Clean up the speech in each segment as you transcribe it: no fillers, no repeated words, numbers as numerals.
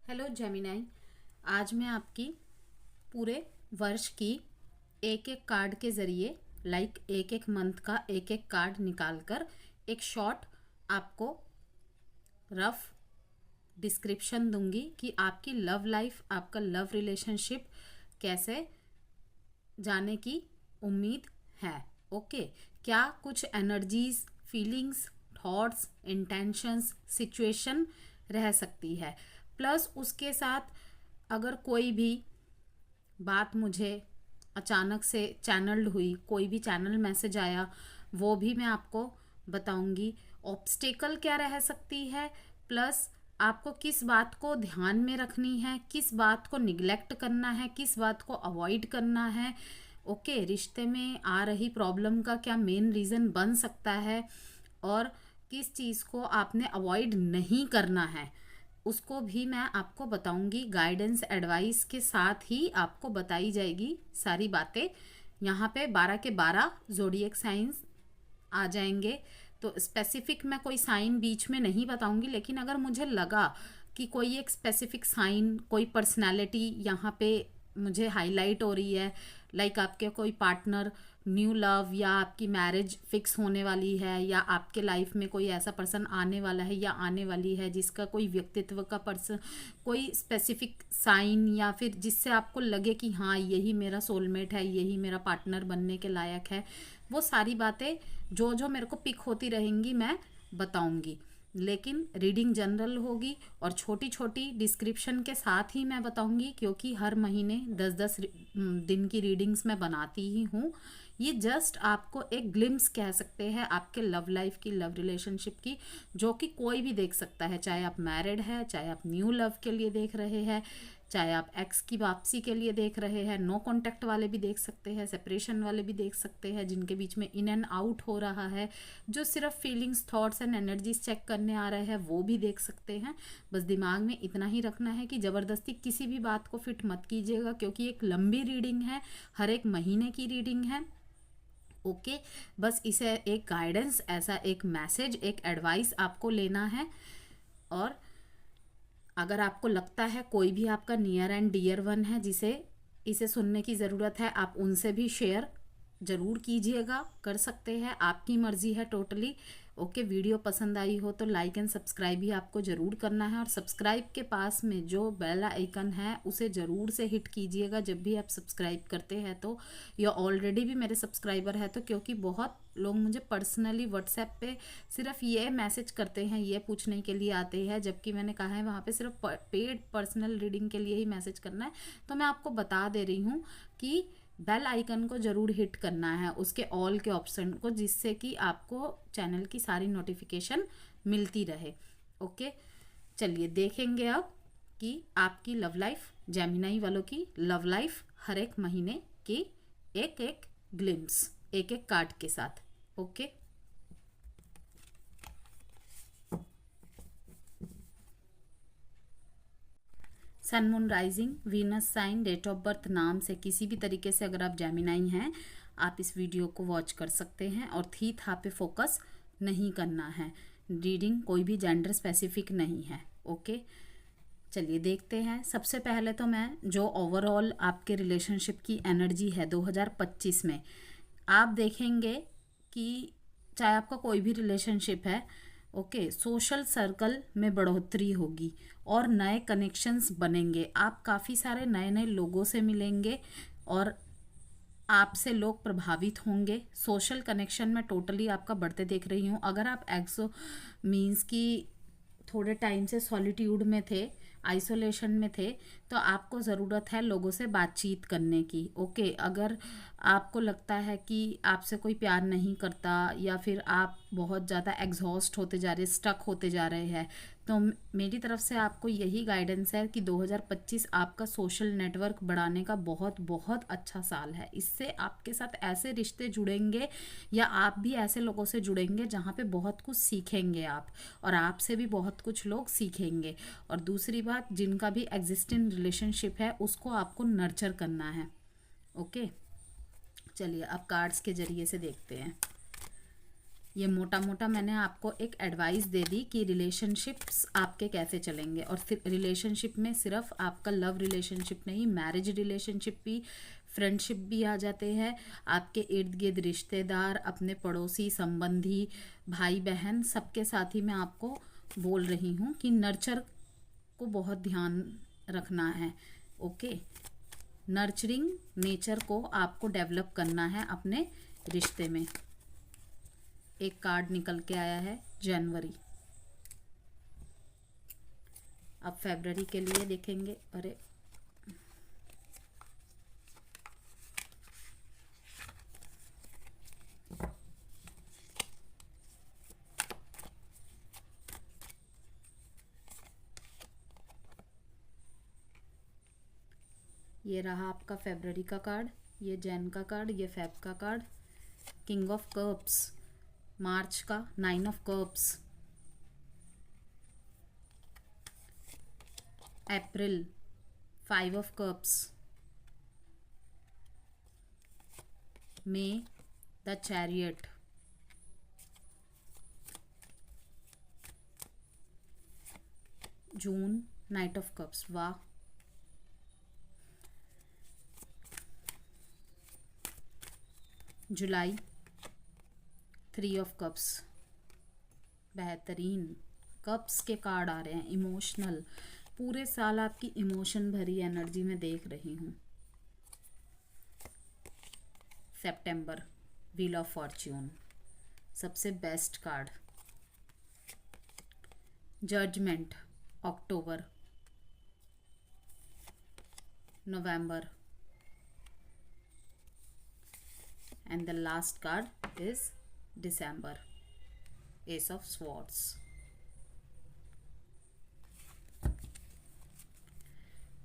Hello Gemini. आज मैं आपकी पूरे वर्ष की एक एक कार्ड के ज़रिए एक एक मंथ का एक एक कार्ड निकालकर एक शॉर्ट आपको रफ डिस्क्रिप्शन दूंगी कि आपकी लव लाइफ, आपका लव रिलेशनशिप कैसे जाने की उम्मीद है। ओके, क्या कुछ energies, feelings, thoughts, intentions, situation रह सकती है। प्लस उसके साथ अगर कोई भी बात मुझे अचानक से चैनल्ड हुई, कोई भी चैनल मैसेज आया, वो भी मैं आपको बताऊंगी। ऑब्स्टेकल क्या रह सकती है, प्लस आपको किस बात को ध्यान में रखनी है, किस बात को निग्लेक्ट करना है, किस बात को अवॉइड करना है। ओके, रिश्ते में आ रही प्रॉब्लम का क्या मेन रीज़न बन सकता है और किस चीज़ को आपने अवॉइड नहीं करना है, उसको भी मैं आपको बताऊंगी। गाइडेंस एडवाइस के साथ ही आपको बताई जाएगी सारी बातें। यहाँ पे 12 के 12 जोडिएक साइंस आ जाएंगे। तो स्पेसिफिक मैं कोई साइन बीच में नहीं बताऊंगी, लेकिन अगर मुझे लगा कि कोई एक स्पेसिफिक साइन, कोई पर्सनालिटी यहाँ पे मुझे हाईलाइट हो रही है, आपके कोई पार्टनर, न्यू लव, या आपकी मैरिज फिक्स होने वाली है, या आपके लाइफ में कोई ऐसा पर्सन आने वाला है या आने वाली है जिसका कोई व्यक्तित्व का पर्सन, कोई स्पेसिफिक साइन, या फिर जिससे आपको लगे कि हाँ यही मेरा सोलमेट है, यही मेरा पार्टनर बनने के लायक है, वो सारी बातें जो जो मेरे को पिक होती रहेंगी मैं बताऊंगी। लेकिन रीडिंग जनरल होगी और छोटी छोटी डिस्क्रिप्शन के साथ ही मैं बताऊंगी, क्योंकि हर महीने 10-10 दिन की रीडिंग्स मैं बनाती ही हूँ। ये जस्ट आपको एक ग्लिम्स कह सकते हैं आपके लव लाइफ की, लव रिलेशनशिप की, जो कि कोई भी देख सकता है। चाहे आप मैरिड है, चाहे आप न्यू लव के लिए देख रहे हैं, चाहे आप एक्स की वापसी के लिए देख रहे हैं, नो कांटेक्ट वाले भी देख सकते हैं, सेपरेशन वाले भी देख सकते हैं, जिनके बीच में इन एंड आउट हो रहा है, जो सिर्फ feelings, thoughts and energies check करने आ रहे हैं, वो भी देख सकते हैं। बस दिमाग में इतना ही रखना है कि ज़बरदस्ती किसी भी बात को फिट मत कीजिएगा, क्योंकि एक लंबी रीडिंग है, हर एक महीने की रीडिंग है। ओके, बस इसे एक गाइडेंस, ऐसा एक मैसेज, एक एडवाइस आपको लेना है। और अगर आपको लगता है कोई भी आपका नियर एंड डियर वन है जिसे इसे सुनने की ज़रूरत है, आप उनसे भी शेयर ज़रूर कीजिएगा, कर सकते हैं, आपकी मर्ज़ी है टोटली। ओके, वीडियो पसंद आई हो तो लाइक एंड सब्सक्राइब भी आपको ज़रूर करना है, और सब्सक्राइब के पास में जो बेल आइकन है उसे ज़रूर से हिट कीजिएगा जब भी आप सब्सक्राइब करते हैं तो, या ऑलरेडी भी मेरे सब्सक्राइबर है तो, क्योंकि बहुत लोग मुझे पर्सनली व्हाट्सएप पे सिर्फ ये मैसेज करते हैं, ये पूछने के लिए आते हैं, जबकि मैंने कहा है वहाँ पे सिर्फ पेड पर्सनल रीडिंग के लिए ही मैसेज करना है। तो मैं आपको बता दे रही हूँ कि बेल आइकन को ज़रूर हिट करना है, उसके ऑल के ऑप्शन को, जिससे कि आपको चैनल की सारी नोटिफिकेशन मिलती रहे। ओके, चलिए देखेंगे अब कि आपकी लव लाइफ, जेमिनाई वालों की लव लाइफ हर एक महीने की एक एक ग्लिम्स, एक एक कार्ड के साथ। Okay, sun, moon, rising, Venus sign, date of birth नाम से किसी भी तरीके से अगर आप जेमिनाई हैं, आप इस वीडियो को वॉच कर सकते हैं, और थी था पे फोकस नहीं करना है। रीडिंग कोई भी जेंडर स्पेसिफिक नहीं है। ओके, चलिए देखते हैं। सबसे पहले तो मैं जो ओवरऑल आपके रिलेशनशिप की एनर्जी है 2025 में, आप देखेंगे कि चाहे आपका कोई भी रिलेशनशिप है, ओके, सोशल सर्कल में बढ़ोतरी होगी और नए कनेक्शंस बनेंगे। आप काफ़ी सारे नए नए लोगों से मिलेंगे और आपसे लोग प्रभावित होंगे। सोशल कनेक्शन में टोटली आपका बढ़ते देख रही हूँ। अगर आप एक्सो मीन्स कि थोड़े टाइम से सॉलिट्यूड में थे, आइसोलेशन में थे, तो आपको ज़रूरत है लोगों से बातचीत करने की। ओके, अगर आपको लगता है कि आपसे कोई प्यार नहीं करता, या फिर आप बहुत ज़्यादा एग्जॉस्ट होते जा रहे, स्टक होते जा रहे हैं, तो मेरी तरफ से आपको यही गाइडेंस है कि 2025 आपका सोशल नेटवर्क बढ़ाने का बहुत बहुत अच्छा साल है। इससे आपके साथ ऐसे रिश्ते जुड़ेंगे, या आप भी ऐसे लोगों से जुड़ेंगे जहाँ पे बहुत कुछ सीखेंगे आप, और आपसे भी बहुत कुछ लोग सीखेंगे। और दूसरी बात, जिनका भी एग्जिस्टिंग रिलेशनशिप है उसको आपको नर्चर करना है। ओके, चलिए अब कार्ड्स के जरिए से देखते हैं। ये मोटा मोटा मैंने आपको एक एडवाइस दे दी कि रिलेशनशिप्स आपके कैसे चलेंगे। और रिलेशनशिप में सिर्फ आपका लव रिलेशनशिप नहीं, मैरिज रिलेशनशिप भी, फ्रेंडशिप भी आ जाते हैं। आपके इर्द गिर्द रिश्तेदार, अपने पड़ोसी, संबंधी, भाई बहन, सबके साथ ही मैं आपको बोल रही हूँ कि नर्चर को बहुत ध्यान रखना है। ओके, नर्चरिंग नेचर को आपको डेवलप करना है अपने रिश्ते में। एक कार्ड निकल के आया है जनवरी। अब फरवरी के लिए देखेंगे। अरे ये रहा आपका फरवरी का कार्ड, ये जैन का कार्ड, ये फेब का कार्ड। किंग ऑफ कप्स, मार्च का 9 ऑफ कप्स, अप्रैल 5 ऑफ कप्स, मई द चैरियट, जून नाइट ऑफ कप्स। वाह, जुलाई 3 ऑफ कप्स। बेहतरीन कप्स के कार्ड आ रहे हैं, इमोशनल। पूरे साल आपकी इमोशन भरी एनर्जी में देख रही हूँ। सितंबर व्हील ऑफ फॉर्च्यून, सबसे बेस्ट कार्ड। जजमेंट अक्टूबर, नवंबर, and the last card is December, Ace of Swords।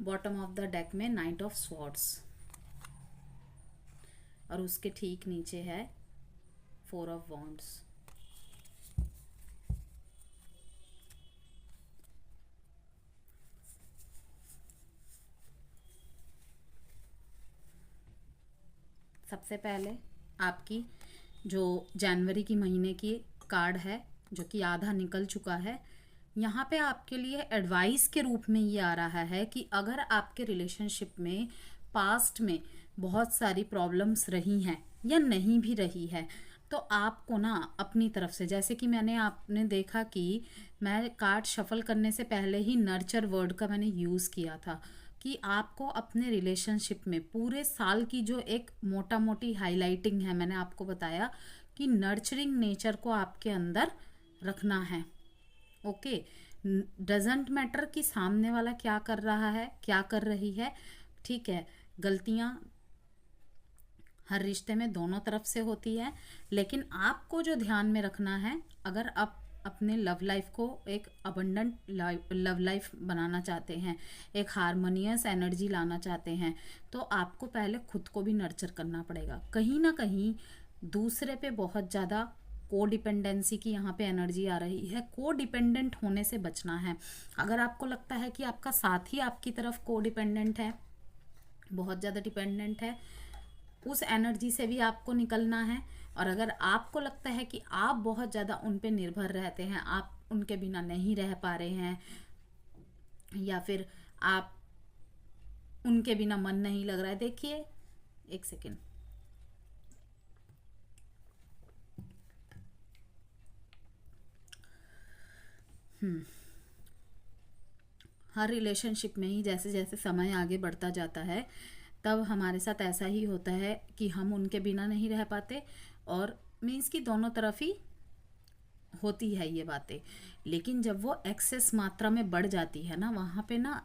Bottom of the deck में नाइट ऑफ स्वॉर्ड्स और उसके ठीक नीचे है 4 ऑफ वॉन्ड्स। सबसे पहले आपकी जो जनवरी की महीने की कार्ड है, जो कि आधा निकल चुका है, यहाँ पे आपके लिए एडवाइस के रूप में ये आ रहा है कि अगर आपके रिलेशनशिप में पास्ट में बहुत सारी प्रॉब्लम्स रही हैं या नहीं भी रही है, तो आपको ना अपनी तरफ से, जैसे कि आपने देखा कि मैं कार्ड शफल करने से पहले ही नर्चर वर्ड का मैंने यूज़ किया था कि आपको अपने रिलेशनशिप में पूरे साल की जो एक मोटा मोटी हाईलाइटिंग है, मैंने आपको बताया कि नर्चरिंग नेचर को आपके अंदर रखना है। ओके, डजंट मैटर कि सामने वाला क्या कर रहा है, क्या कर रही है। ठीक है, गलतियां हर रिश्ते में दोनों तरफ से होती है, लेकिन आपको जो ध्यान में रखना है, अगर आप अपने लव लाइफ को एक अबंडेंट लव लाइफ बनाना चाहते हैं, एक हारमोनियस एनर्जी लाना चाहते हैं, तो आपको पहले खुद को भी नर्चर करना पड़ेगा। कहीं ना कहीं दूसरे पे बहुत ज़्यादा को डिपेंडेंसी की यहाँ पे एनर्जी आ रही है। को डिपेंडेंट होने से बचना है। अगर आपको लगता है कि आपका साथी आपकी तरफ को डिपेंडेंट है, बहुत ज़्यादा डिपेंडेंट है, उस एनर्जी से भी आपको निकलना है। और अगर आपको लगता है कि आप बहुत ज़्यादा उन पे निर्भर रहते हैं, आप उनके बिना नहीं रह पा रहे हैं, या फिर आप उनके बिना मन नहीं लग रहा है, देखिए एक सेकेंड, हर रिलेशनशिप में ही जैसे जैसे समय आगे बढ़ता जाता है, तब हमारे साथ ऐसा ही होता है कि हम उनके बिना नहीं रह पाते, और मीन्स कि दोनों तरफ ही होती है ये बातें। लेकिन जब वो एक्सेस मात्रा में बढ़ जाती है ना, वहाँ पे ना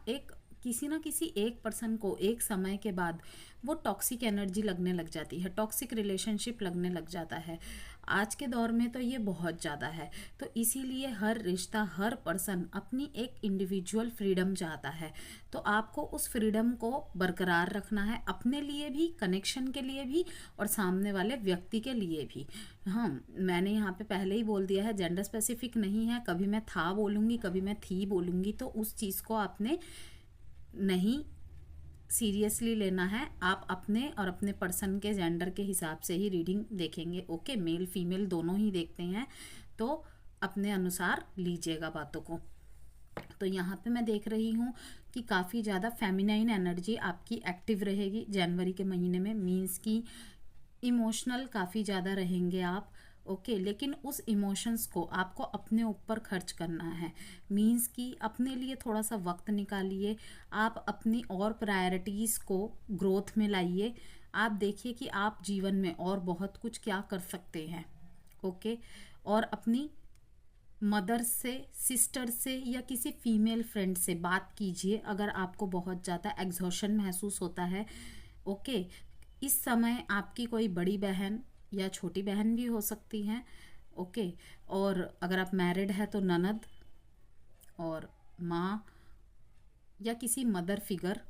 किसी एक पर्सन को एक समय के बाद वो टॉक्सिक एनर्जी लगने लग जाती है, टॉक्सिक रिलेशनशिप लगने लग जाता है। आज के दौर में तो ये बहुत ज़्यादा है। तो इसीलिए हर रिश्ता, हर पर्सन अपनी एक इंडिविजुअल फ्रीडम चाहता है। तो आपको उस फ्रीडम को बरकरार रखना है, अपने लिए भी, कनेक्शन के लिए भी, और सामने वाले व्यक्ति के लिए भी। हाँ, मैंने यहाँ पे पहले ही बोल दिया है, जेंडर स्पेसिफिक नहीं है। कभी मैं था बोलूँगी, कभी मैं थी बोलूँगी, तो उस चीज़ को आपने नहीं सीरियसली लेना है। आप अपने और अपने पर्सन के जेंडर के हिसाब से ही रीडिंग देखेंगे। ओके, मेल फीमेल दोनों ही देखते हैं, तो अपने अनुसार लीजिएगा बातों को। तो यहाँ पे मैं देख रही हूँ कि काफ़ी ज़्यादा फेमिनाइन एनर्जी आपकी एक्टिव रहेगी जनवरी के महीने में। मीन्स कि इमोशनल काफ़ी ज़्यादा रहेंगे आप। ओके, लेकिन उस इमोशंस को आपको अपने ऊपर खर्च करना है। मीन्स कि अपने लिए थोड़ा सा वक्त निकालिए, आप अपनी और प्रायोरिटीज़ को ग्रोथ में लाइए। आप देखिए कि आप जीवन में और बहुत कुछ क्या कर सकते हैं। ओके, और अपनी मदर से, सिस्टर से या किसी फीमेल फ्रेंड से बात कीजिए अगर आपको बहुत ज़्यादा एग्जॉशन महसूस होता है। ओके, इस समय आपकी कोई बड़ी बहन या छोटी बहन भी हो सकती हैं। ओके, और अगर आप मैरिड है तो ननद और माँ या किसी मदर फिगर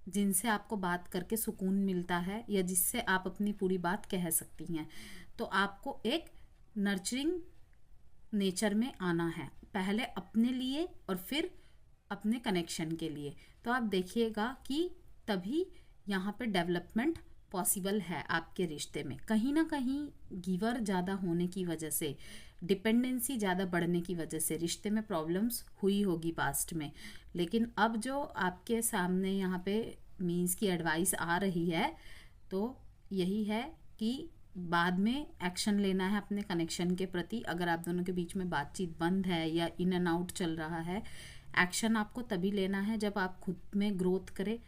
जिनसे आपको बात करके सुकून मिलता है या जिससे आप अपनी पूरी बात कह सकती हैं। तो आपको एक नर्चरिंग नेचर में आना है, पहले अपने लिए और फिर अपने कनेक्शन के लिए। तो आप देखिएगा कि तभी यहाँ पे डेवलपमेंट पॉसिबल है आपके रिश्ते में। कहीं ना कहीं गिवर ज़्यादा होने की वजह से, डिपेंडेंसी ज़्यादा बढ़ने की वजह से रिश्ते में प्रॉब्लम्स हुई होगी पास्ट में। लेकिन अब जो आपके सामने यहाँ पे मीन्स की एडवाइस आ रही है, तो यही है कि बाद में एक्शन लेना है अपने कनेक्शन के प्रति। अगर आप दोनों के बीच में बातचीत बंद है या इन एंड आउट चल रहा है, एक्शन आपको तभी लेना है जब आप खुद में ग्रोथ करें।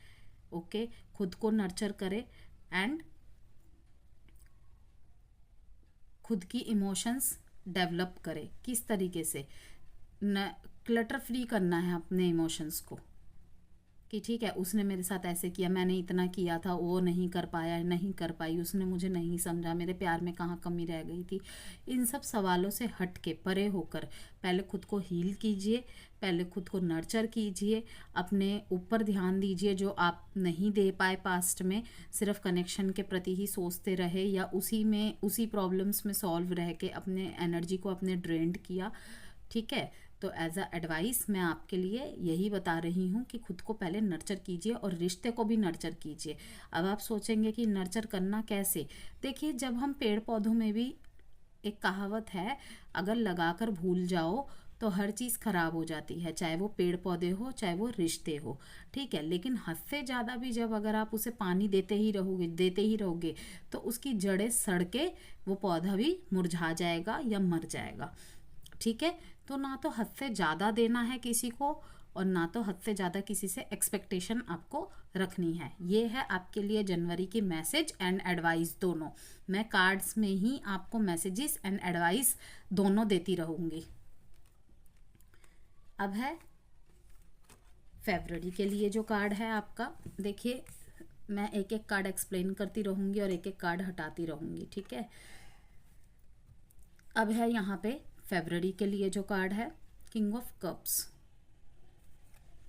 ओके, खुद को नर्चर करें एंड खुद की इमोशंस डेवलप करें। किस तरीके से न क्लटर फ्री करना है अपने इमोशंस को, कि ठीक है उसने मेरे साथ ऐसे किया, मैंने इतना किया था, वो नहीं कर पाया, नहीं कर पाई, उसने मुझे नहीं समझा, मेरे प्यार में कहाँ कमी रह गई थी। इन सब सवालों से हट के परे होकर पहले खुद को हील कीजिए, पहले खुद को नर्चर कीजिए, अपने ऊपर ध्यान दीजिए जो आप नहीं दे पाए पास्ट में। सिर्फ कनेक्शन के प्रति ही सोचते रहे या उसी प्रॉब्लम्स में सॉल्व रह के अपने एनर्जी को अपने ड्रेन्ड किया। ठीक है, तो एज अ एडवाइस मैं आपके लिए यही बता रही हूँ कि खुद को पहले नर्चर कीजिए और रिश्ते को भी नर्चर कीजिए। अब आप सोचेंगे कि नर्चर करना कैसे। देखिए, जब हम पेड़ पौधों में भी एक कहावत है, अगर लगाकर भूल जाओ तो हर चीज़ खराब हो जाती है, चाहे वो पेड़ पौधे हो चाहे वो रिश्ते हो। ठीक है, लेकिन हद से ज़्यादा भी जब अगर आप उसे पानी देते ही रहोगे तो उसकी जड़ें सड़ के वो पौधा भी मुरझा जाएगा या मर जाएगा। ठीक है, तो ना तो हद से ज़्यादा देना है किसी को और ना तो हद से ज़्यादा किसी से एक्सपेक्टेशन आपको रखनी है। ये है आपके लिए जनवरी की मैसेज एंड एडवाइस दोनों। मैं कार्ड्स में ही आपको मैसेजेस एंड एडवाइस दोनों देती रहूँगी। अब है फरवरी के लिए जो कार्ड है आपका। देखिए, मैं एक एक कार्ड एक्सप्लेन करती रहूँगी और एक एक कार्ड हटाती रहूँगी। ठीक है, अब है यहाँ पे फरवरी के लिए जो कार्ड है, किंग ऑफ कप्स।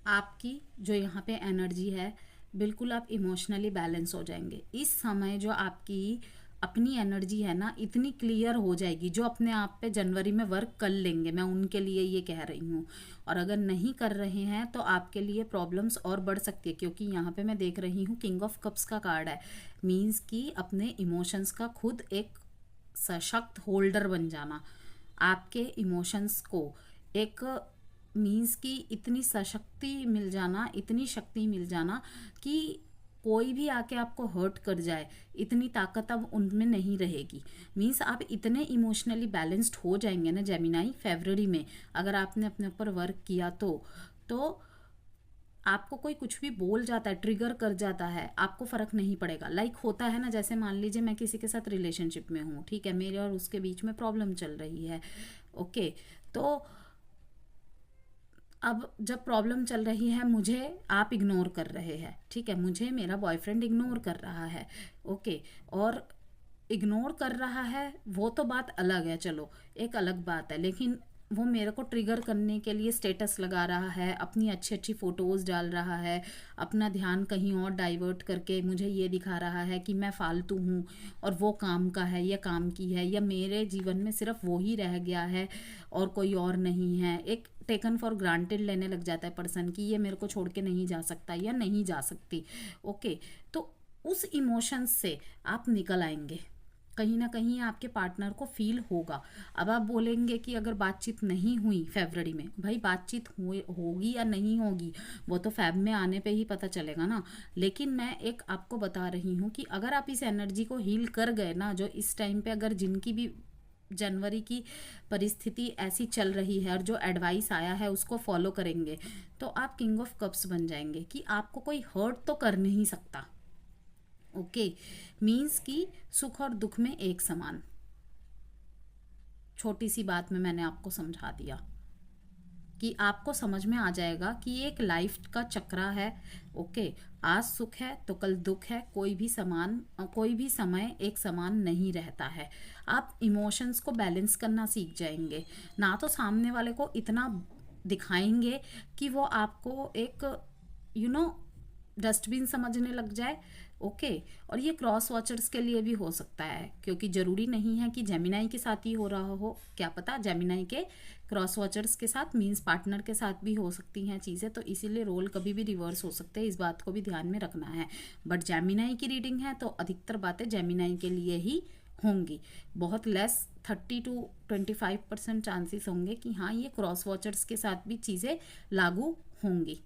आपकी जो यहाँ पे एनर्जी है, बिल्कुल आप इमोशनली बैलेंस हो जाएंगे इस समय। जो आपकी अपनी एनर्जी है ना, इतनी क्लियर हो जाएगी। जो अपने आप पे जनवरी में वर्क कर लेंगे, मैं उनके लिए ये कह रही हूँ। और अगर नहीं कर रहे हैं तो आपके लिए प्रॉब्लम्स और बढ़ सकती है, क्योंकि यहाँ पे मैं देख रही हूँ किंग ऑफ कप्स का कार्ड है। मीन्स कि अपने इमोशंस का खुद एक सशक्त होल्डर बन जाना, आपके इमोशंस को एक मीन्स की इतनी सशक्ति मिल जाना, इतनी शक्ति मिल जाना कि कोई भी आके आपको हर्ट कर जाए, इतनी ताकत अब उनमें नहीं रहेगी। मीन्स आप इतने इमोशनली बैलेंस्ड हो जाएंगे ना जेमिनाई फरवरी में, अगर आपने अपने ऊपर वर्क किया तो आपको कोई कुछ भी बोल जाता है, ट्रिगर कर जाता है, आपको फ़र्क नहीं पड़ेगा। लाइक होता है ना, जैसे मान लीजिए मैं किसी के साथ रिलेशनशिप में हूँ, ठीक है, मेरे और उसके बीच में प्रॉब्लम चल रही है। ओके, तो अब जब प्रॉब्लम चल रही है, मुझे आप इग्नोर कर रहे हैं, ठीक है, मुझे मेरा बॉयफ्रेंड इग्नोर कर रहा है। ओके, और इग्नोर कर रहा है वो तो बात अलग है, चलो एक अलग बात है, लेकिन वो मेरे को ट्रिगर करने के लिए स्टेटस लगा रहा है, अपनी अच्छी अच्छी फ़ोटोज़ डाल रहा है, अपना ध्यान कहीं और डाइवर्ट करके मुझे ये दिखा रहा है कि मैं फालतू हूँ और वो काम का है या काम की है, या मेरे जीवन में सिर्फ वो ही रह गया है और कोई और नहीं है। एक टेकन फॉर ग्रांटेड लेने लग जाता है पर्सन कि ये मेरे को छोड़ के नहीं जा सकता या नहीं जा सकती। ओके, तो उस इमोशंस से आप निकल आएंगे, कहीं ना कहीं आपके पार्टनर को फील होगा। अब आप बोलेंगे कि अगर बातचीत नहीं हुई फरवरी में, भाई बातचीत होगी या नहीं होगी वो तो फेब में आने पे ही पता चलेगा ना। लेकिन मैं एक आपको बता रही हूँ कि अगर आप इस एनर्जी को हील कर गए ना, जो इस टाइम पे अगर जिनकी भी जनवरी की परिस्थिति ऐसी चल रही है और जो एडवाइस आया है उसको फॉलो करेंगे, तो आप किंग ऑफ कप्स बन जाएंगे कि आपको कोई हर्ट तो कर नहीं सकता। ओके, मीन्स कि सुख और दुख में एक समान। छोटी सी बात में मैंने आपको समझा दिया कि आपको समझ में आ जाएगा कि एक लाइफ का चक्रा है। ओके, आज सुख है तो कल दुख है, कोई भी समय एक समान नहीं रहता है। आप इमोशंस को बैलेंस करना सीख जाएंगे, ना तो सामने वाले को इतना दिखाएंगे कि वो आपको एक डस्टबिन समझने लग जाए। ओके, और ये क्रॉस वॉचर्स के लिए भी हो सकता है, क्योंकि ज़रूरी नहीं है कि जेमिनाई के साथ ही हो रहा हो, क्या पता जेमिनाई के क्रॉस वॉचर्स के साथ मीन्स पार्टनर के साथ भी हो सकती हैं चीज़ें, तो इसीलिए रोल कभी भी रिवर्स हो सकते हैं, इस बात को भी ध्यान में रखना है। बट जेमिनाई की रीडिंग है तो अधिकतर बातें जेमिनाई के लिए ही होंगी। बहुत लेस 30-25% चांसेस होंगे कि हाँ ये क्रॉस वॉचर्स के साथ भी चीज़ें लागू होंगी।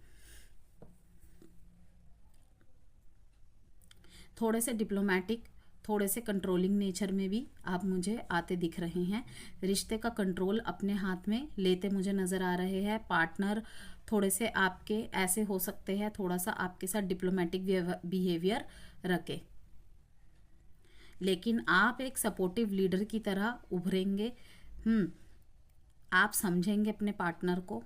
थोड़े से डिप्लोमेटिक, थोड़े से कंट्रोलिंग नेचर में भी आप मुझे आते दिख रहे हैं। रिश्ते का कंट्रोल अपने हाथ में लेते मुझे नज़र आ रहे हैं। पार्टनर थोड़े से आपके ऐसे हो सकते हैं, थोड़ा सा आपके साथ डिप्लोमेटिक बिहेवियर रखे, लेकिन आप एक सपोर्टिव लीडर की तरह उभरेंगे। आप समझेंगे अपने पार्टनर को,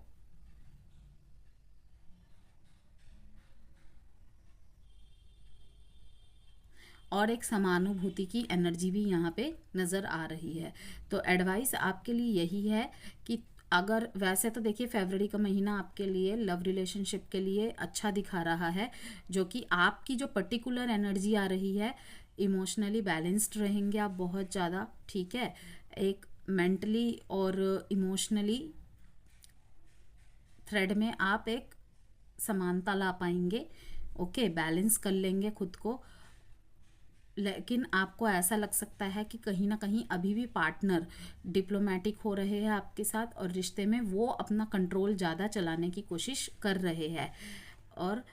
और एक समानुभूति की एनर्जी भी यहाँ पे नज़र आ रही है। तो एडवाइस आपके लिए यही है कि अगर वैसे तो देखिए फरवरी का महीना आपके लिए लव रिलेशनशिप के लिए अच्छा दिखा रहा है, जो कि आपकी जो पर्टिकुलर एनर्जी आ रही है, इमोशनली बैलेंस्ड रहेंगे आप बहुत ज़्यादा, ठीक है। एक मेंटली और इमोशनली थ्रेड में आप एक समानता ला पाएंगे। ओके, बैलेंस कर लेंगे खुद को। लेकिन आपको ऐसा लग सकता है कि कहीं ना कहीं अभी भी पार्टनर डिप्लोमेटिक हो रहे हैं आपके साथ, और रिश्ते में वो अपना कंट्रोल ज़्यादा चलाने की कोशिश कर रहे हैं, और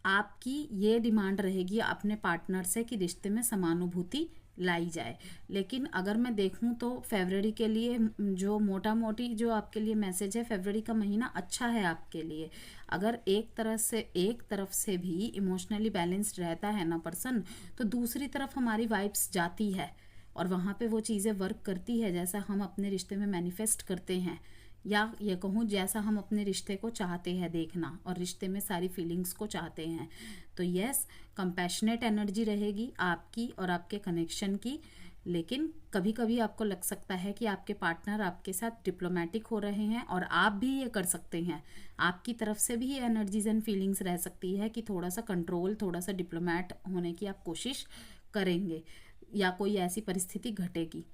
आपकी ये डिमांड रहेगी अपने पार्टनर से कि रिश्ते में समानुभूति लाई जाए। लेकिन अगर मैं देखूं तो फरवरी के लिए जो मोटा मोटी जो आपके लिए मैसेज है, फरवरी का महीना अच्छा है आपके लिए। अगर एक तरफ से भी इमोशनली बैलेंस्ड रहता है ना पर्सन, तो दूसरी तरफ हमारी वाइब्स जाती है और वहाँ पे वो चीज़ें वर्क करती है जैसा हम अपने रिश्ते में मैनिफेस्ट करते हैं, या ये कहूँ जैसा हम अपने रिश्ते को चाहते हैं देखना और रिश्ते में सारी फीलिंग्स को चाहते हैं। तो यस, कंपैशनेट एनर्जी रहेगी आपकी और आपके कनेक्शन की। लेकिन कभी कभी आपको लग सकता है कि आपके पार्टनर आपके साथ डिप्लोमेटिक हो रहे हैं, और आप भी ये कर सकते हैं। आपकी तरफ से भी ये एनर्जीज एंड फीलिंग्स रह सकती है कि थोड़ा सा कंट्रोल, थोड़ा सा डिप्लोमेट होने की आप कोशिश करेंगे, या कोई ऐसी परिस्थिति घटेगी।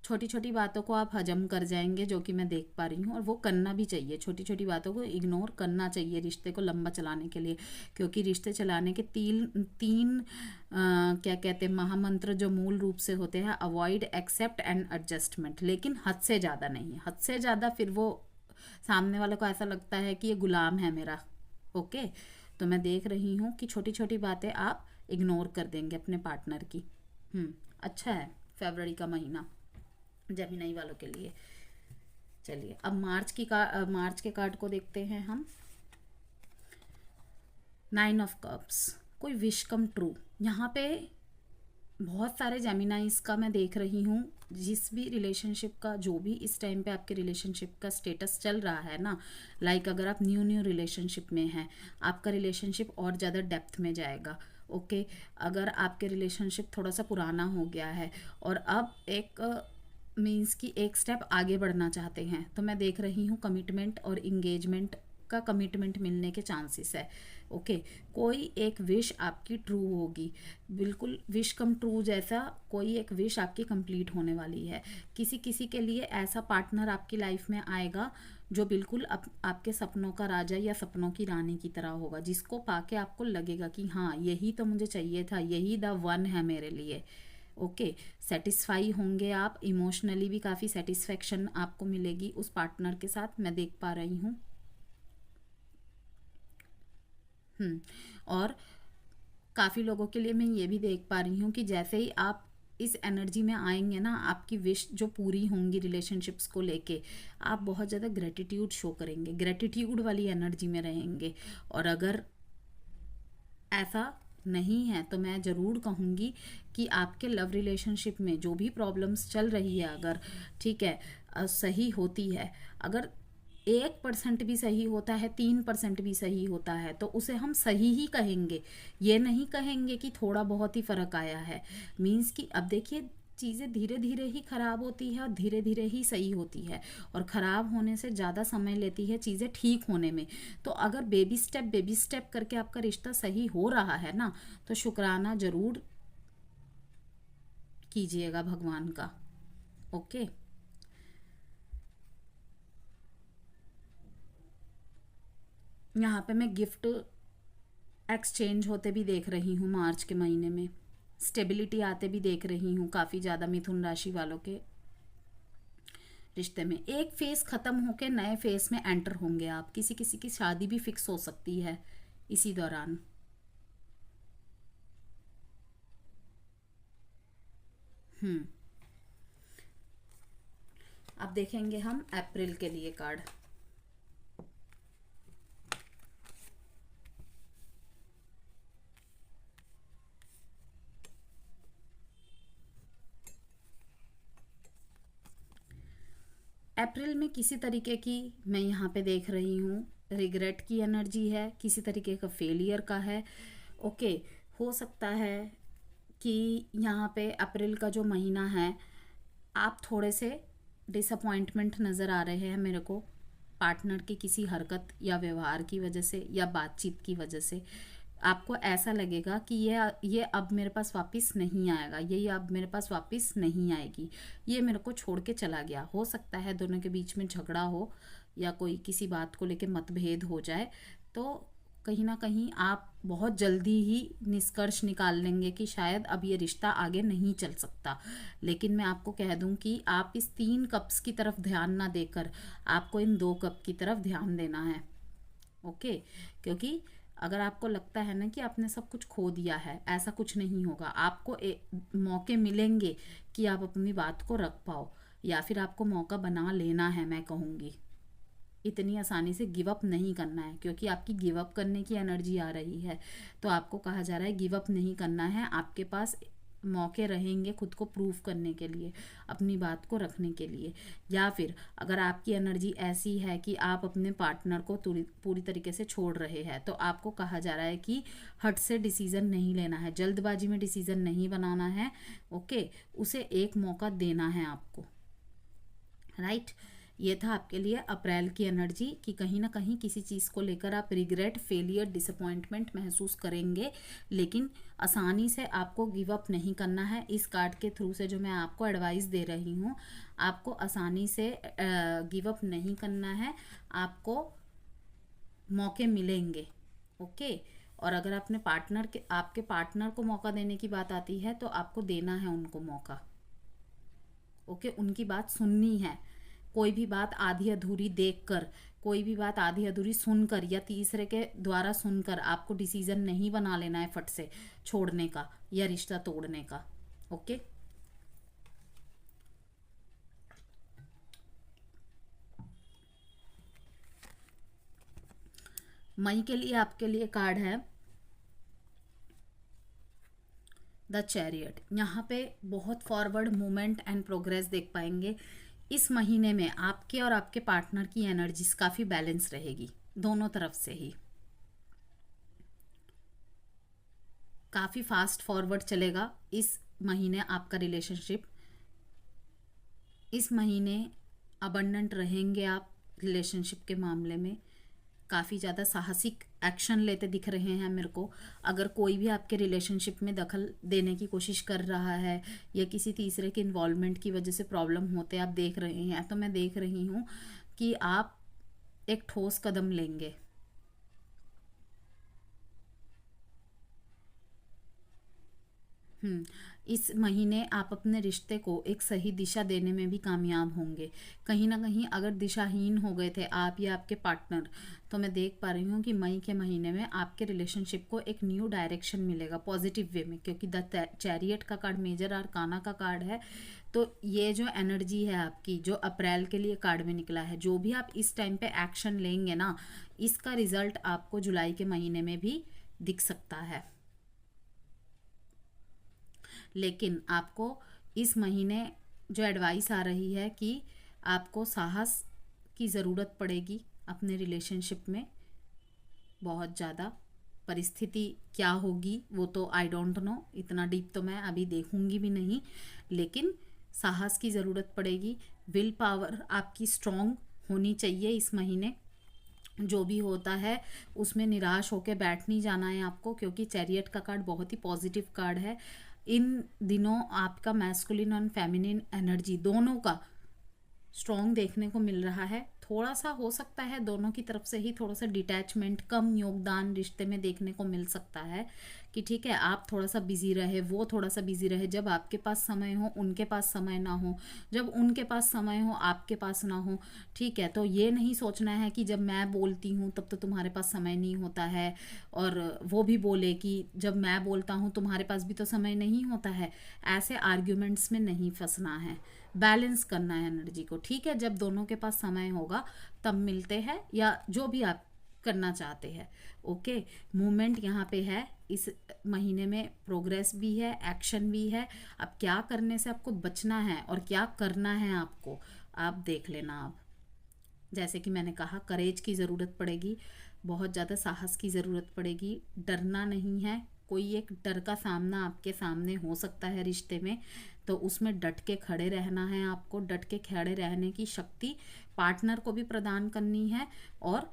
छोटी छोटी बातों को आप हजम कर जाएंगे, जो कि मैं देख पा रही हूँ, और वो करना भी चाहिए। छोटी छोटी बातों को इग्नोर करना चाहिए रिश्ते को लंबा चलाने के लिए, क्योंकि रिश्ते चलाने के तीन क्या कहते हैं महामंत्र जो मूल रूप से होते हैं, अवॉइड, एक्सेप्ट एंड एडजस्टमेंट। लेकिन हद से ज़्यादा नहीं, हद से ज़्यादा फिर वो सामने वाले को ऐसा लगता है कि ये गुलाम है मेरा। ओके, तो मैं देख रही हूँ कि छोटी छोटी बातें आप इग्नोर कर देंगे अपने पार्टनर की। अच्छा है फरवरी का महीना जेमिनी वालों के लिए। चलिए अब मार्च के कार्ड को देखते हैं हम। 9 ऑफ कप्स, कोई विश कम ट्रू। यहाँ पे बहुत सारे जेमिनाइज का मैं देख रही हूँ, जिस भी रिलेशनशिप का, जो भी इस टाइम पे आपके रिलेशनशिप का स्टेटस चल रहा है ना, लाइक अगर आप न्यू रिलेशनशिप में हैं, आपका रिलेशनशिप और ज़्यादा डेप्थ में जाएगा। ओके, अगर आपके रिलेशनशिप थोड़ा सा पुराना हो गया है और अब एक मीन्स कि एक स्टेप आगे बढ़ना चाहते हैं, तो मैं देख रही हूँ कमिटमेंट और इंगेजमेंट पक्का कमिटमेंट मिलने के चांसेस है। ओके, कोई एक विश आपकी ट्रू होगी, बिल्कुल विश कम ट्रू जैसा कोई एक विश आपकी कंप्लीट होने वाली है। किसी किसी के लिए ऐसा पार्टनर आपकी लाइफ में आएगा जो बिल्कुल आपके सपनों का राजा या सपनों की रानी की तरह होगा, जिसको पाके आपको लगेगा कि हाँ यही तो मुझे चाहिए था, यही द वन है मेरे लिए। ओके, सेटिस्फाई होंगे आप इमोशनली भी, काफ़ी सेटिस्फेक्शन आपको मिलेगी उस पार्टनर के साथ, मैं देख पा रही हूँ। और काफ़ी लोगों के लिए मैं ये भी देख पा रही हूँ कि जैसे ही आप इस एनर्जी में आएंगे ना, आपकी विश जो पूरी होंगी रिलेशनशिप्स को लेके, आप बहुत ज़्यादा ग्रेटिट्यूड शो करेंगे, ग्रेटिट्यूड वाली एनर्जी में रहेंगे। और अगर ऐसा नहीं है तो मैं ज़रूर कहूँगी कि आपके लव रिलेशनशिप में जो भी प्रॉब्लम्स चल रही है, अगर ठीक है सही होती है, अगर 1% भी सही होता है, 3% भी सही होता है, तो उसे हम सही ही कहेंगे। ये नहीं कहेंगे कि थोड़ा बहुत ही फ़र्क आया है। मीन्स कि अब देखिए चीज़ें धीरे धीरे ही ख़राब होती है और धीरे धीरे ही सही होती है, और ख़राब होने से ज़्यादा समय लेती है चीज़ें ठीक होने में। तो अगर बेबी स्टेप करके आपका रिश्ता सही हो रहा है ना, तो शुक्राना ज़रूर कीजिएगा भगवान का। ओके, यहाँ पे मैं गिफ्ट एक्सचेंज होते भी देख रही हूँ मार्च के महीने में, स्टेबिलिटी आते भी देख रही हूँ काफ़ी ज़्यादा मिथुन राशि वालों के रिश्ते में। एक फेस ख़त्म होके नए फेस में एंटर होंगे आप, किसी किसी की शादी भी फिक्स हो सकती है इसी दौरान। अब देखेंगे हम अप्रैल के लिए कार्ड। अप्रैल में किसी तरीके की मैं यहाँ पे देख रही हूँ रिग्रेट की एनर्जी है, किसी तरीके का फेलियर का है। ओके, हो सकता है कि यहाँ पे अप्रैल का जो महीना है आप थोड़े से डिसअपॉइंटमेंट नज़र आ रहे हैं मेरे को, पार्टनर की किसी हरकत या व्यवहार की वजह से या बातचीत की वजह से। आपको ऐसा लगेगा कि ये अब मेरे पास वापस नहीं आएगा, ये अब मेरे पास वापस नहीं आएगी, ये मेरे को छोड़ के चला गया। हो सकता है दोनों के बीच में झगड़ा हो या कोई किसी बात को लेके मतभेद हो जाए, तो कहीं ना कहीं आप बहुत जल्दी ही निष्कर्ष निकाल लेंगे कि शायद अब ये रिश्ता आगे नहीं चल सकता। लेकिन मैं आपको कह दूं कि आप इस 3 कप्स की तरफ ध्यान ना देकर आपको इन 2 कप की तरफ ध्यान देना है। ओके, क्योंकि अगर आपको लगता है ना कि आपने सब कुछ खो दिया है, ऐसा कुछ नहीं होगा। आपको मौके मिलेंगे कि आप अपनी बात को रख पाओ, या फिर आपको मौका बना लेना है। मैं कहूँगी इतनी आसानी से गिव अप नहीं करना है, क्योंकि आपकी गिव अप करने की एनर्जी आ रही है। तो आपको कहा जा रहा है गिव अप नहीं करना है, आपके पास मौके रहेंगे खुद को प्रूव करने के लिए, अपनी बात को रखने के लिए। या फिर अगर आपकी एनर्जी ऐसी है कि आप अपने पार्टनर को पूरी तरीके से छोड़ रहे हैं, तो आपको कहा जा रहा है कि हट से डिसीज़न नहीं लेना है, जल्दबाजी में डिसीज़न नहीं बनाना है। ओके, उसे एक मौका देना है आपको। राइट, ये था आपके लिए अप्रैल की एनर्जी कि कहीं ना कहीं किसी चीज़ को लेकर आप रिग्रेट, फेलियर, डिसअपॉइंटमेंट महसूस करेंगे, लेकिन आसानी से आपको गिव अप नहीं करना है। इस कार्ड के थ्रू से जो मैं आपको एडवाइस दे रही हूँ, आपको आसानी से गिव अप नहीं करना है, आपको मौके मिलेंगे। ओके, और अगर अपने आपके पार्टनर को मौका देने की बात आती है, तो आपको देना है उनको मौका। ओके, उनकी बात सुननी है। कोई भी बात आधी अधूरी देखकर, कोई भी बात आधी अधूरी सुनकर या तीसरे के द्वारा सुनकर आपको डिसीजन नहीं बना लेना है फट से छोड़ने का या रिश्ता तोड़ने का। ओके, मई के लिए आपके लिए कार्ड है द चैरियट। यहाँ पे बहुत फॉरवर्ड मूवमेंट एंड प्रोग्रेस देख पाएंगे। इस महीने में आपके और आपके पार्टनर की एनर्जीज काफ़ी बैलेंस रहेगी, दोनों तरफ से ही काफ़ी फास्ट फॉरवर्ड चलेगा इस महीने आपका रिलेशनशिप। इस महीने अबंडेंट रहेंगे आप रिलेशनशिप के मामले में। काफ़ी ज़्यादा साहसिक एक्शन लेते दिख रहे हैं मेरे को। अगर कोई भी आपके रिलेशनशिप में दखल देने की कोशिश कर रहा है या किसी तीसरे के इन्वॉल्वमेंट की वजह से प्रॉब्लम होते आप देख रहे हैं, तो मैं देख रही हूँ कि आप एक ठोस कदम लेंगे। इस महीने आप अपने रिश्ते को एक सही दिशा देने में भी कामयाब होंगे। कहीं ना कहीं अगर दिशाहीन हो गए थे आप या आपके पार्टनर, तो मैं देख पा रही हूँ कि मई के महीने में आपके रिलेशनशिप को एक न्यू डायरेक्शन मिलेगा पॉजिटिव वे में, क्योंकि द चैरियट का कार्ड मेजर आर्काना का कार्ड है। तो ये जो एनर्जी है आपकी, जो अप्रैल के लिए कार्ड में निकला है, जो भी आप इस टाइम पे एक्शन लेंगे ना, इसका रिजल्ट आपको जुलाई के महीने में भी दिख सकता है। लेकिन आपको इस महीने जो एडवाइस आ रही है कि आपको साहस की ज़रूरत पड़ेगी अपने रिलेशनशिप में बहुत ज़्यादा। परिस्थिति क्या होगी वो तो आई डोंट नो, इतना डीप तो मैं अभी देखूंगी भी नहीं, लेकिन साहस की ज़रूरत पड़ेगी। विल पावर आपकी स्ट्रॉन्ग होनी चाहिए इस महीने। जो भी होता है उसमें निराश होकर बैठ नहीं जाना है आपको, क्योंकि चैरियट का कार्ड बहुत ही पॉजिटिव कार्ड है। इन दिनों आपका मैस्कुलिन और फेमिनिन एनर्जी दोनों का स्ट्रॉन्ग देखने को मिल रहा है। थोड़ा सा हो सकता है दोनों की तरफ से ही थोड़ा सा डिटैचमेंट, कम योगदान रिश्ते में देखने को मिल सकता है कि ठीक है आप थोड़ा सा बिजी रहे, वो थोड़ा सा बिजी रहे। जब आपके पास समय हो उनके पास समय ना हो, जब उनके पास समय हो आपके पास ना हो, ठीक है। तो ये नहीं सोचना है कि जब मैं बोलती हूँ तब तो तुम्हारे पास समय नहीं होता है, और वो भी बोले कि जब मैं बोलता हूँ तुम्हारे पास भी तो समय नहीं होता है। ऐसे आर्ग्यूमेंट्स में नहीं फंसना है, बैलेंस करना है एनर्जी को, ठीक है। जब दोनों के पास समय होगा तब मिलते हैं, या जो भी आप करना चाहते हैं। ओके, मूवमेंट यहाँ पे है इस महीने में, प्रोग्रेस भी है, एक्शन भी है। अब क्या करने से आपको बचना है और क्या करना है आपको, आप देख लेना। आप जैसे कि मैंने कहा, करेज की ज़रूरत पड़ेगी, बहुत ज़्यादा साहस की ज़रूरत पड़ेगी। डरना नहीं है, कोई एक डर का सामना आपके सामने हो सकता है रिश्ते में, तो उसमें डट के खड़े रहना है आपको। डट के खड़े रहने की शक्ति पार्टनर को भी प्रदान करनी है और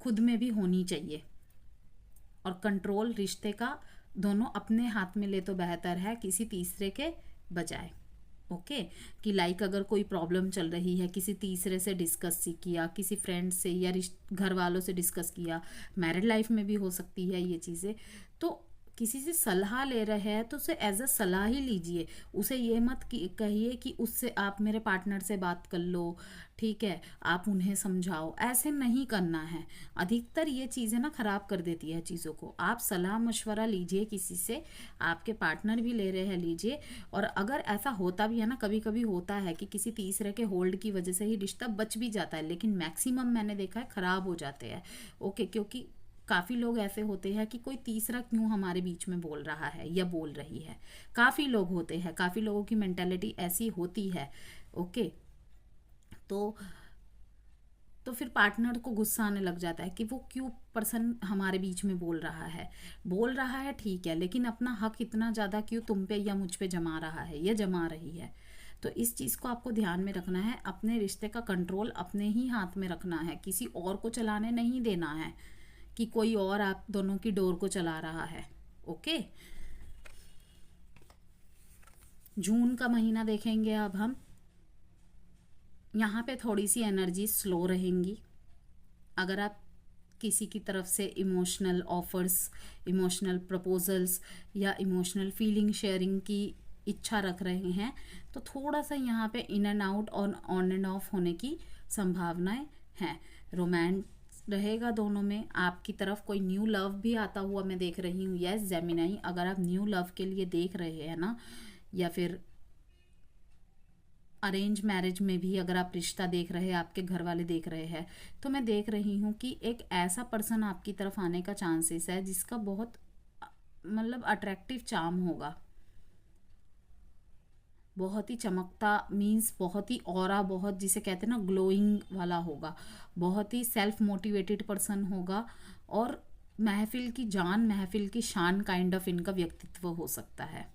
खुद में भी होनी चाहिए। और कंट्रोल रिश्ते का दोनों अपने हाथ में ले तो बेहतर है किसी तीसरे के बजाय। ओके, कि लाइक अगर कोई प्रॉब्लम चल रही है, किसी तीसरे से डिस्कस किया, किसी फ्रेंड से या घर वालों से डिस्कस किया, मैरिड लाइफ में भी हो सकती है ये चीज़ें, तो किसी से सलाह ले रहे हैं तो उसे एज अ सलाह ही लीजिए। उसे ये मत कहिए कि उससे आप मेरे पार्टनर से बात कर लो, ठीक है, आप उन्हें समझाओ, ऐसे नहीं करना है। अधिकतर ये चीज़ें ना ख़राब कर देती है चीज़ों को। आप सलाह मशवरा लीजिए किसी से, आपके पार्टनर भी ले रहे हैं लीजिए। और अगर ऐसा होता भी है ना, कभी कभी होता है कि किसी तीसरे के होल्ड की वजह से ही रिश्ता बच भी जाता है, लेकिन मैक्सिमम मैंने देखा है ख़राब हो जाते हैं। ओके, क्योंकि काफ़ी लोग ऐसे होते हैं कि कोई तीसरा क्यों हमारे बीच में बोल रहा है या बोल रही है। काफ़ी लोग होते हैं, काफ़ी लोगों की मेंटालिटी ऐसी होती है। ओके, तो फिर पार्टनर को गुस्सा आने लग जाता है कि वो क्यों पर्सन हमारे बीच में बोल रहा है ठीक है, लेकिन अपना हक इतना ज़्यादा क्यों तुम पे या मुझ पे जमा रहा है या जमा रही है। तो इस चीज़ को आपको ध्यान में रखना है। अपने रिश्ते का कंट्रोल अपने ही हाथ में रखना है, किसी और को चलाने नहीं देना है कि कोई और आप दोनों की डोर को चला रहा है। ओके, जून का महीना देखेंगे अब हम। यहाँ पे थोड़ी सी एनर्जी स्लो रहेंगी। अगर आप किसी की तरफ से इमोशनल ऑफर्स, इमोशनल प्रपोजल्स या इमोशनल फीलिंग शेयरिंग की इच्छा रख रहे हैं, तो थोड़ा सा यहाँ पे इन एंड आउट और ऑन एंड ऑफ होने की संभावनाएं हैं। रोमांस रहेगा दोनों में। आपकी तरफ कोई न्यू लव भी आता हुआ मैं देख रही हूँ। यस जेमिनाई, अगर आप न्यू लव के लिए देख रहे हैं ना, या फिर अरेंज मैरिज में भी अगर आप रिश्ता देख रहे हैं, आपके घर वाले देख रहे हैं, तो मैं देख रही हूँ कि एक ऐसा पर्सन आपकी तरफ आने का चांसेस है जिसका बहुत मतलब अट्रैक्टिव चार्म होगा, बहुत ही चमकता, मीन्स बहुत ही ऑरा, बहुत जिसे कहते हैं ना ग्लोइंग वाला होगा, बहुत ही सेल्फ मोटिवेटेड पर्सन होगा, और महफिल की जान, महफिल की शान काइंड ऑफ इनका व्यक्तित्व हो सकता है।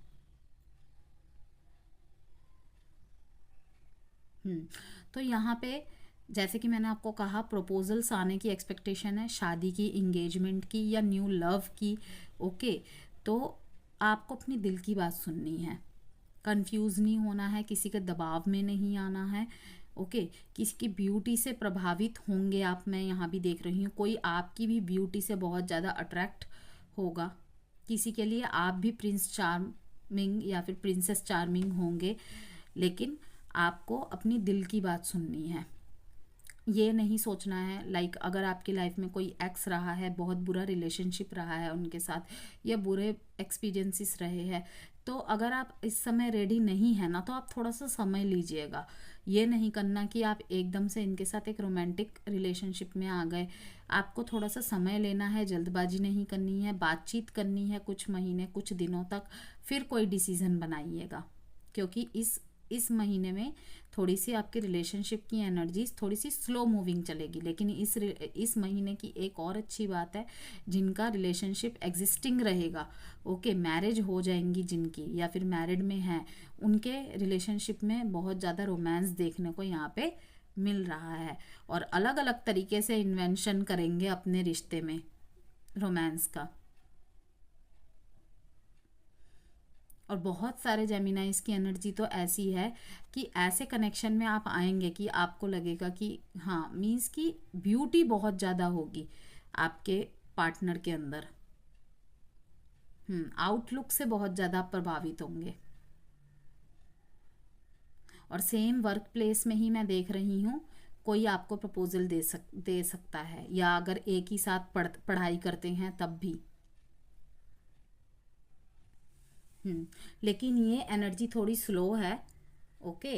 तो यहाँ पे जैसे कि मैंने आपको कहा, प्रपोजल्स आने की एक्सपेक्टेशन है, शादी की, इंगेजमेंट की या न्यू लव की। ओके, तो आपको अपनी दिल की बात सुननी है, कंफ्यूज नहीं होना है, किसी के दबाव में नहीं आना है। ओके, किसी की ब्यूटी से प्रभावित होंगे आप, मैं यहाँ भी देख रही हूँ कोई आपकी भी ब्यूटी से बहुत ज़्यादा अट्रैक्ट होगा, किसी के लिए आप भी प्रिंस चार्मिंग या फिर प्रिंसेस चार्मिंग होंगे, लेकिन आपको अपनी दिल की बात सुननी है। ये नहीं सोचना है लाइक अगर आपकी लाइफ में कोई एक्स रहा है, बहुत बुरा रिलेशनशिप रहा है उनके साथ, या बुरे एक्सपीरियंसेस रहे हैं, तो अगर आप इस समय रेडी नहीं है ना, तो आप थोड़ा सा समय लीजिएगा। ये नहीं करना कि आप एकदम से इनके साथ एक रोमांटिक रिलेशनशिप में आ गए। आपको थोड़ा सा समय लेना है, जल्दबाजी नहीं करनी है, बातचीत करनी है कुछ महीने, कुछ दिनों तक, फिर कोई डिसीजन बनाइएगा। क्योंकि इस महीने में थोड़ी सी आपके रिलेशनशिप की एनर्जीज थोड़ी सी स्लो मूविंग चलेगी। लेकिन इस महीने की एक और अच्छी बात है, जिनका रिलेशनशिप एग्जिस्टिंग रहेगा, ओके, मैरिज हो जाएंगी जिनकी, या फिर मैरिड में हैं, उनके रिलेशनशिप में बहुत ज़्यादा रोमांस देखने को यहाँ पे मिल रहा है, और अलग अलग तरीके से इन्वेंशन करेंगे अपने रिश्ते में रोमांस का। और बहुत सारे जेमिनाइज की एनर्जी तो ऐसी है कि ऐसे कनेक्शन में आप आएंगे कि आपको लगेगा कि हाँ, मीन्स की ब्यूटी बहुत ज़्यादा होगी आपके पार्टनर के अंदर। आउटलुक से बहुत ज़्यादा प्रभावित होंगे। और सेम वर्क प्लेस में ही मैं देख रही हूँ कोई आपको प्रपोजल दे सकता है, या अगर एक ही साथ पढ़ाई करते हैं तब भी। लेकिन ये एनर्जी थोड़ी स्लो है। ओके,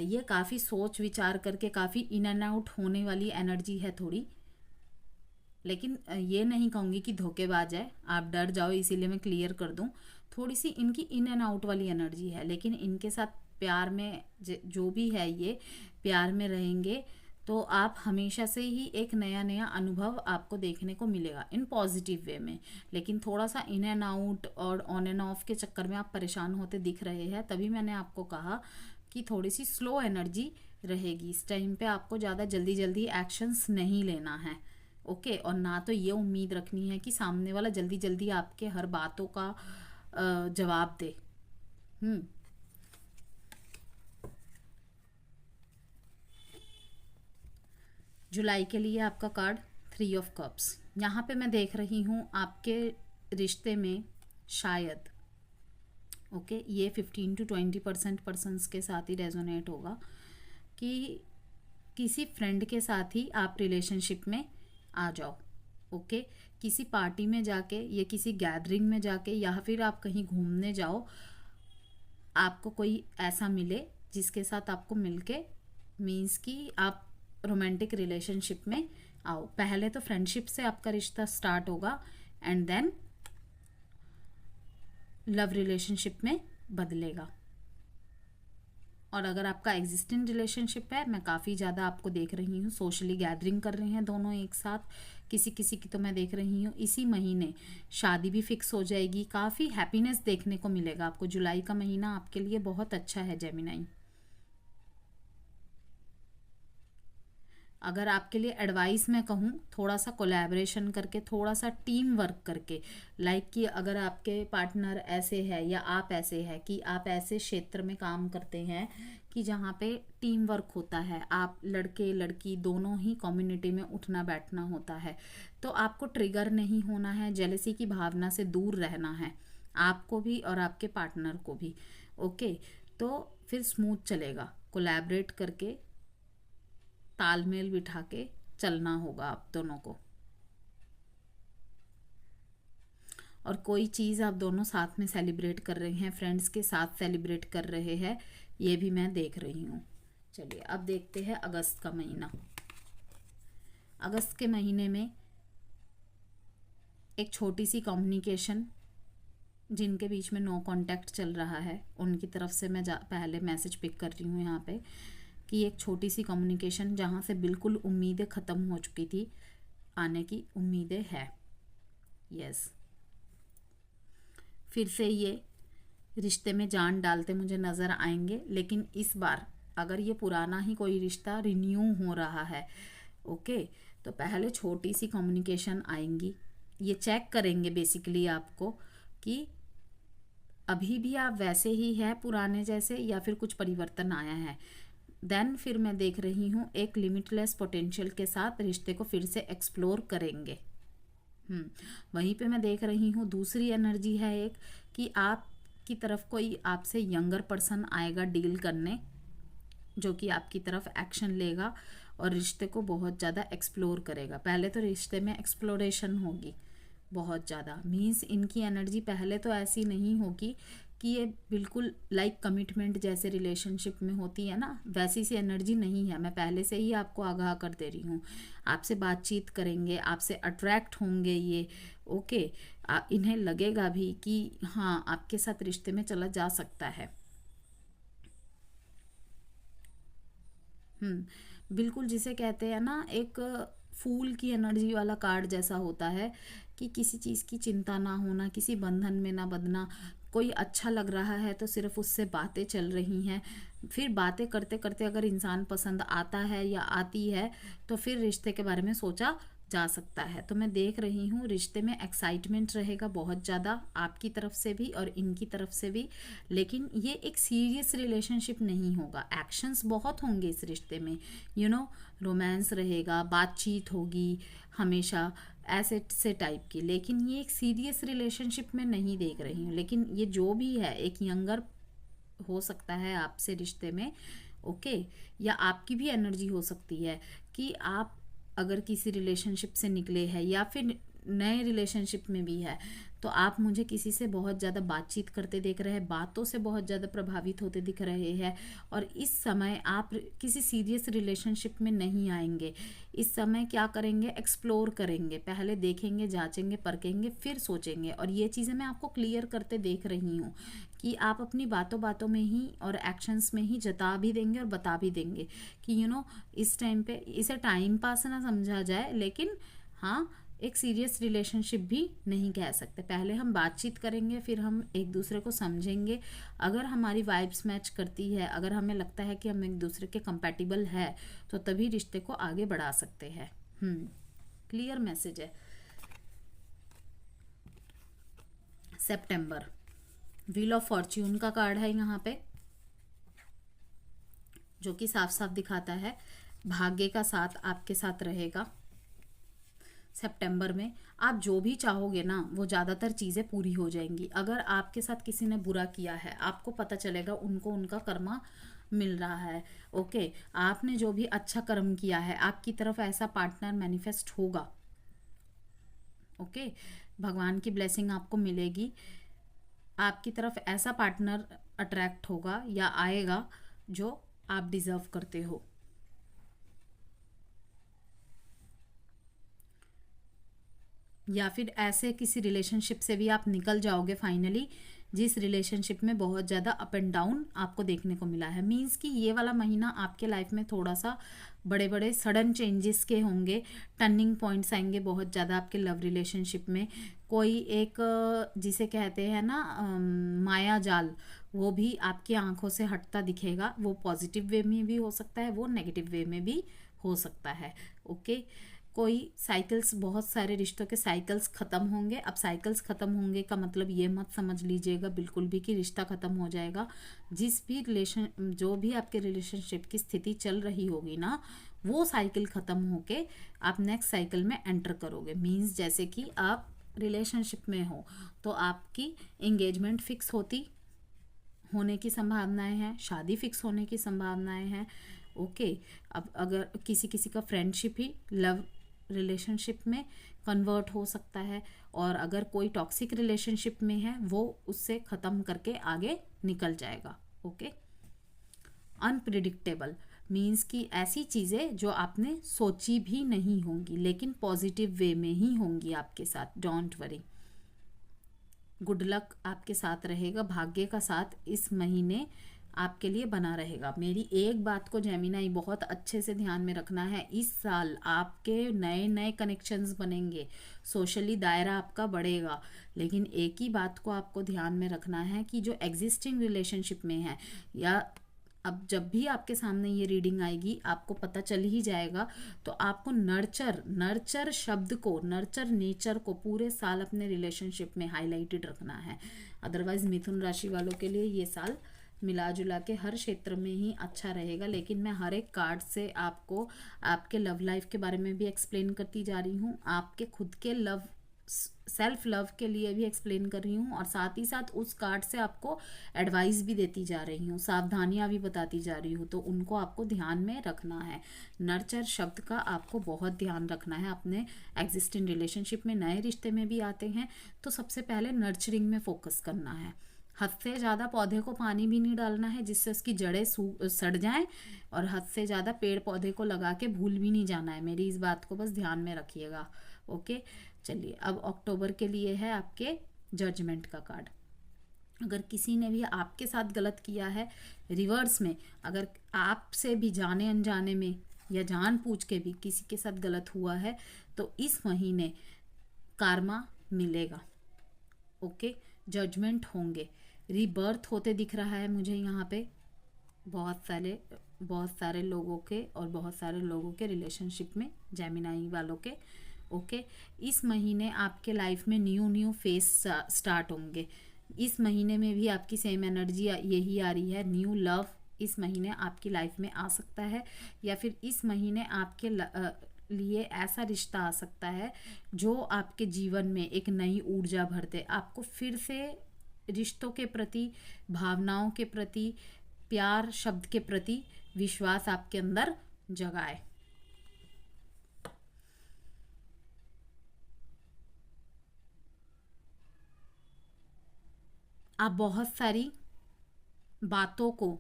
ये काफ़ी सोच विचार करके काफ़ी इन एंड आउट होने वाली एनर्जी है थोड़ी। लेकिन ये नहीं कहूँगी कि धोखेबाज है, आप डर जाओ, इसीलिए मैं क्लियर कर दूँ। थोड़ी सी इनकी इन एंड आउट वाली एनर्जी है, लेकिन इनके साथ प्यार में जो भी है, ये प्यार में रहेंगे तो आप हमेशा से ही एक नया नया अनुभव आपको देखने को मिलेगा इन पॉजिटिव वे में। लेकिन थोड़ा सा इन एंड आउट और ऑन एंड ऑफ के चक्कर में आप परेशान होते दिख रहे हैं, तभी मैंने आपको कहा कि थोड़ी सी स्लो एनर्जी रहेगी इस टाइम पे। आपको ज़्यादा जल्दी जल्दी एक्शंस नहीं लेना है। ओके, और ना तो ये उम्मीद रखनी है कि सामने वाला जल्दी जल्दी आपके हर बातों का जवाब दे। जुलाई के लिए आपका कार्ड 3 ऑफ कप्स। यहाँ पे मैं देख रही हूँ आपके रिश्ते में शायद, ओके, ये 15 to 20% पर्सनस के साथ ही रेजोनेट होगा कि किसी फ्रेंड के साथ ही आप रिलेशनशिप में आ जाओ। ओके, किसी पार्टी में जाके या किसी गैदरिंग में जाके या फिर आप कहीं घूमने जाओ, आपको कोई ऐसा मिले जिसके साथ आपको मिलके मीन्स कि आप रोमांटिक रिलेशनशिप में आओ। पहले तो फ्रेंडशिप से आपका रिश्ता स्टार्ट होगा एंड देन लव रिलेशनशिप में बदलेगा। और अगर आपका एग्जिस्टिंग रिलेशनशिप है, मैं काफ़ी ज़्यादा आपको देख रही हूँ सोशली गैदरिंग कर रहे हैं दोनों एक साथ, किसी किसी की तो मैं देख रही हूँ इसी महीने शादी भी फिक्स हो जाएगी। काफ़ी हैप्पीनेस देखने को मिलेगा आपको। जुलाई का महीना आपके लिए बहुत अच्छा है जेमिनाई। अगर आपके लिए एडवाइस मैं कहूँ, थोड़ा सा कोलैबोरेशन करके, थोड़ा सा टीम वर्क करके, लाइक कि अगर आपके पार्टनर ऐसे है या आप ऐसे है कि आप ऐसे क्षेत्र में काम करते हैं कि जहाँ पे टीम वर्क होता है, आप लड़के लड़की दोनों ही कम्युनिटी में उठना बैठना होता है, तो आपको ट्रिगर नहीं होना है, जेलसी की भावना से दूर रहना है, आपको भी और आपके पार्टनर को भी। ओके, तो फिर स्मूथ चलेगा, कोलैबोरेट करके तालमेल बिठा के चलना होगा आप दोनों को। और कोई चीज़ आप दोनों साथ में सेलिब्रेट कर रहे हैं, फ्रेंड्स के साथ सेलिब्रेट कर रहे हैं, ये भी मैं देख रही हूँ। चलिए अब देखते हैं अगस्त का महीना। अगस्त के महीने में एक छोटी सी कम्युनिकेशन, जिनके बीच में नो कांटेक्ट चल रहा है, उनकी तरफ से मैं पहले मैसेज पिक कर रही हूँ यहाँ पे कि एक छोटी सी कम्युनिकेशन जहाँ से बिल्कुल उम्मीदें ख़त्म हो चुकी थी, आने की उम्मीदें है। यस, फिर से ये रिश्ते में जान डालते मुझे नज़र आएंगे, लेकिन इस बार अगर ये पुराना ही कोई रिश्ता रिन्यू हो रहा है, ओके, तो पहले छोटी सी कम्युनिकेशन आएंगी। ये चेक करेंगे बेसिकली आपको कि अभी भी आप वैसे ही है पुराने जैसे या फिर कुछ परिवर्तन आया है। देन फिर मैं देख रही हूँ एक लिमिटलेस पोटेंशियल के साथ रिश्ते को फिर से एक्सप्लोर करेंगे। वहीं पे मैं देख रही हूँ दूसरी एनर्जी है एक, कि आपकी तरफ कोई आपसे यंगर पर्सन आएगा डील करने, जो कि आपकी तरफ एक्शन लेगा और रिश्ते को बहुत ज़्यादा एक्सप्लोर करेगा। पहले तो रिश्ते में एक्सप्लोरेशन होगी बहुत ज़्यादा, मीन्स इनकी एनर्जी पहले तो ऐसी नहीं होगी कि ये बिल्कुल लाइक कमिटमेंट जैसे रिलेशनशिप में होती है ना, वैसी सी एनर्जी नहीं है। मैं पहले से ही आपको आगाह कर दे रही हूँ। आपसे बातचीत करेंगे, आपसे अट्रैक्ट होंगे ये, ओके। इन्हें लगेगा भी कि हाँ आपके साथ रिश्ते में चला जा सकता है। बिल्कुल, जिसे कहते हैं ना एक फूल की एनर्जी वाला कार्ड जैसा होता है कि किसी चीज़ की चिंता ना होना, किसी बंधन में ना बंधना। कोई अच्छा लग रहा है तो सिर्फ उससे बातें चल रही हैं, फिर बातें करते करते अगर इंसान पसंद आता है या आती है तो फिर रिश्ते के बारे में सोचा जा सकता है। तो मैं देख रही हूँ रिश्ते में एक्साइटमेंट रहेगा बहुत ज़्यादा आपकी तरफ से भी और इनकी तरफ से भी, लेकिन ये एक सीरियस रिलेशनशिप नहीं होगा। एक्शंस बहुत होंगे इस रिश्ते में, रोमांस रहेगा, बातचीत होगी हमेशा ऐसे से टाइप की, लेकिन ये एक सीरियस रिलेशनशिप में नहीं देख रही हूँ। लेकिन ये जो भी है एक यंगर हो सकता है आपसे रिश्ते में, ओके। या आपकी भी एनर्जी हो सकती है कि आप अगर किसी रिलेशनशिप से निकले हैं या फिर नए रिलेशनशिप में भी है तो आप मुझे किसी से बहुत ज़्यादा बातचीत करते देख रहे हैं, बातों से बहुत ज़्यादा प्रभावित होते दिख रहे हैं, और इस समय आप किसी सीरियस रिलेशनशिप में नहीं आएंगे। इस समय क्या करेंगे, एक्सप्लोर करेंगे, पहले देखेंगे, जांचेंगे, परखेंगे, फिर सोचेंगे। और ये चीज़ें मैं आपको क्लियर करते देख रही हूँ कि आप अपनी बातों बातों में ही और एक्शंस में ही जता भी देंगे और बता भी देंगे कि इस टाइम पे इसे टाइम पास ना समझा जाए, लेकिन हाँ एक सीरियस रिलेशनशिप भी नहीं कह सकते। पहले हम बातचीत करेंगे, फिर हम एक दूसरे को समझेंगे। अगर हमारी वाइब्स मैच करती है, अगर हमें लगता है कि हम एक दूसरे के कंपैटिबल है, तो तभी रिश्ते को आगे बढ़ा सकते हैं। क्लियर मैसेज है। सितंबर, व्हील ऑफ फॉर्च्यून का कार्ड है यहाँ पे, जो कि साफ साफ दिखाता है भाग्य का साथ आपके साथ रहेगा। सितंबर में आप जो भी चाहोगे ना वो ज़्यादातर चीज़ें पूरी हो जाएंगी। अगर आपके साथ किसी ने बुरा किया है, आपको पता चलेगा उनको उनका कर्मा मिल रहा है, ओके। आपने जो भी अच्छा कर्म किया है, आपकी तरफ ऐसा पार्टनर मैनिफेस्ट होगा, ओके। भगवान की ब्लेसिंग आपको मिलेगी, आपकी तरफ ऐसा पार्टनर अट्रैक्ट होगा या आएगा जो आप डिजर्व करते हो। या फिर ऐसे किसी रिलेशनशिप से भी आप निकल जाओगे फाइनली, जिस रिलेशनशिप में बहुत ज़्यादा अप एंड डाउन आपको देखने को मिला है। मीन्स कि ये वाला महीना आपके लाइफ में थोड़ा सा बड़े बड़े सडन चेंजेस के होंगे, टर्निंग पॉइंट्स आएंगे बहुत ज़्यादा आपके लव रिलेशनशिप में। कोई एक जिसे कहते हैं ना माया जाल, वो भी आपकी आंखों से हटता दिखेगा। वो पॉजिटिव वे में भी हो सकता है, वो नेगेटिव वे में भी हो सकता है, ओके। कोई साइकिल्स, बहुत सारे रिश्तों के साइकिल्स ख़त्म होंगे। अब साइकिल्स ख़त्म होंगे का मतलब ये मत समझ लीजिएगा बिल्कुल भी कि रिश्ता ख़त्म हो जाएगा। जिस भी रिलेशन, जो भी आपके रिलेशनशिप की स्थिति चल रही होगी ना, वो साइकिल ख़त्म होके आप नेक्स्ट साइकिल में एंटर करोगे। मीन्स जैसे कि आप रिलेशनशिप में हो तो आपकी एंगेजमेंट फिक्स होने की संभावनाएं हैं, शादी फिक्स होने की संभावनाएं हैं, ओके। अब अगर किसी किसी का फ्रेंडशिप ही लव रिलेशनशिप में कन्वर्ट हो सकता है, और अगर कोई टॉक्सिक रिलेशनशिप में है वो उससे ख़त्म करके आगे निकल जाएगा, ओके। अनप्रिडिक्टेबल मीन्स कि ऐसी चीज़ें जो आपने सोची भी नहीं होंगी, लेकिन पॉजिटिव वे में ही होंगी आपके साथ, डोंट वरी। गुड लक आपके साथ रहेगा, भाग्य का साथ इस महीने आपके लिए बना रहेगा। मेरी एक बात को जेमिनाई बहुत अच्छे से ध्यान में रखना है, इस साल आपके नए नए कनेक्शंस बनेंगे, सोशली दायरा आपका बढ़ेगा। लेकिन एक ही बात को आपको ध्यान में रखना है कि जो एग्जिस्टिंग रिलेशनशिप में है या अब जब भी आपके सामने ये रीडिंग आएगी आपको पता चल ही जाएगा। तो आपको नर्चर शब्द को, नर्चर नेचर को पूरे साल अपने रिलेशनशिप में हाईलाइटेड रखना है। अदरवाइज मिथुन राशि वालों के लिए ये साल मिला जुला के हर क्षेत्र में ही अच्छा रहेगा। लेकिन मैं हर एक कार्ड से आपको आपके लव लाइफ के बारे में भी एक्सप्लेन करती जा रही हूँ, आपके खुद के सेल्फ लव के लिए भी एक्सप्लेन कर रही हूँ, और साथ ही साथ उस कार्ड से आपको एडवाइस भी देती जा रही हूँ, सावधानियाँ भी बताती जा रही हूँ। तो उनको आपको ध्यान में रखना है। नर्चर शब्द का आपको बहुत ध्यान रखना है। अपने एग्जिस्टिंग रिलेशनशिप में, नए रिश्ते में भी आते हैं तो सबसे पहले नर्चरिंग में फोकस करना है। हद से ज़्यादा पौधे को पानी भी नहीं डालना है जिससे उसकी जड़ें सड़ जाएं, और हद से ज़्यादा पेड़ पौधे को लगा के भूल भी नहीं जाना है। मेरी इस बात को बस ध्यान में रखिएगा। ओके, चलिए अब अक्टूबर के लिए है आपके जजमेंट का कार्ड। अगर किसी ने भी आपके साथ गलत किया है रिवर्स में, अगर आपसे भी जाने अनजाने में या जानबूझ के भी किसी के साथ गलत हुआ है तो इस महीने कार्मा मिलेगा। ओके, जजमेंट होंगे, रीबर्थ होते दिख रहा है मुझे यहाँ पे बहुत सारे लोगों के, और बहुत सारे लोगों के रिलेशनशिप में, जेमिनाई वालों के। ओके, इस महीने आपके लाइफ में न्यू फेज स्टार्ट होंगे। इस महीने में भी आपकी सेम एनर्जी यही आ रही है। न्यू लव इस महीने आपकी लाइफ में आ सकता है, या फिर इस महीने आपके लिए ऐसा रिश्ता आ सकता है जो आपके जीवन में एक नई ऊर्जा भर दे, आपको फिर से रिश्तों के प्रति, भावनाओं के प्रति, प्यार शब्द के प्रति विश्वास आपके अंदर जगाए। आप बहुत सारी बातों को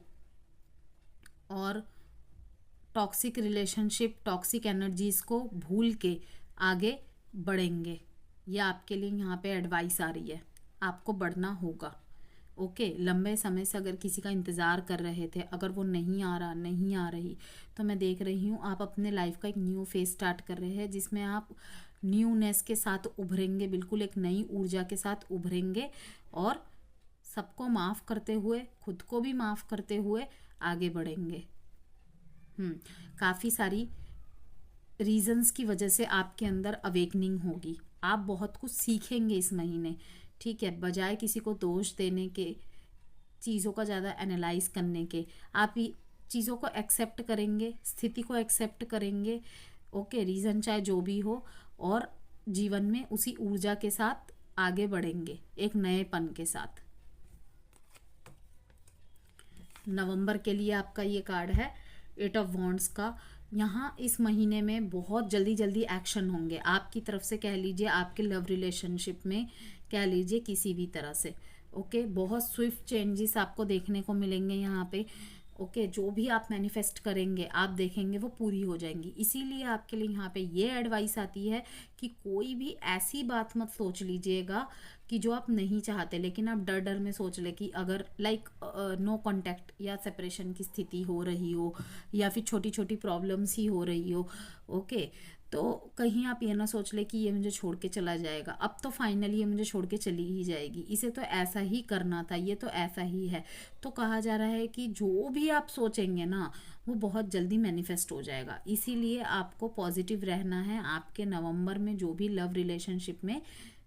और टॉक्सिक रिलेशनशिप, टॉक्सिक एनर्जीज को भूल के आगे बढ़ेंगे। ये आपके लिए यहाँ पे एडवाइस आ रही है, आपको बढ़ना होगा। ओके, लंबे समय से अगर किसी का इंतज़ार कर रहे थे, अगर वो नहीं आ रहा, नहीं आ रही, तो मैं देख रही हूँ आप अपने लाइफ का एक न्यू फेज स्टार्ट कर रहे हैं जिसमें आप न्यूनेस के साथ उभरेंगे, बिल्कुल एक नई ऊर्जा के साथ उभरेंगे, और सबको माफ़ करते हुए, खुद को भी माफ़ करते हुए आगे बढ़ेंगे। काफ़ी सारी रीजंस की वजह से आपके अंदर अवेकनिंग होगी। आप बहुत कुछ सीखेंगे इस महीने, ठीक है। बजाय किसी को दोष देने के, चीज़ों का ज़्यादा एनालाइज करने के, आप चीज़ों को एक्सेप्ट करेंगे, स्थिति को एक्सेप्ट करेंगे। ओके, रीज़न चाहे जो भी हो, और जीवन में उसी ऊर्जा के साथ आगे बढ़ेंगे, एक नएपन के साथ। नवंबर के लिए आपका ये कार्ड है 8 ऑफ वॉन्ड्स का। यहाँ इस महीने में बहुत जल्दी जल्दी एक्शन होंगे आपकी तरफ से, कह लीजिए आपके लव रिलेशनशिप में, कह लीजिए किसी भी तरह से। ओके, बहुत स्विफ्ट चेंजेस आपको देखने को मिलेंगे यहाँ पे। ओके, जो भी आप मैनिफेस्ट करेंगे आप देखेंगे वो पूरी हो जाएंगी। इसीलिए आपके लिए यहाँ पे ये एडवाइस आती है कि कोई भी ऐसी बात मत सोच लीजिएगा कि जो आप नहीं चाहते, लेकिन आप डर डर में सोच ले कि अगर लाइक नो कांटेक्ट या सेपरेशन की स्थिति हो रही हो, या फिर छोटी छोटी प्रॉब्लम्स ही हो रही हो। ओके, तो कहीं आप ये ना सोच ले कि ये मुझे छोड़ के चला जाएगा, अब तो फाइनली ये मुझे छोड़ के चली ही जाएगी, इसे तो ऐसा ही करना था, ये तो ऐसा ही है। तो कहा जा रहा है कि जो भी आप सोचेंगे ना वो बहुत जल्दी मैनिफेस्ट हो जाएगा। इसीलिए आपको पॉजिटिव रहना है। आपके नवंबर में जो भी लव रिलेशनशिप में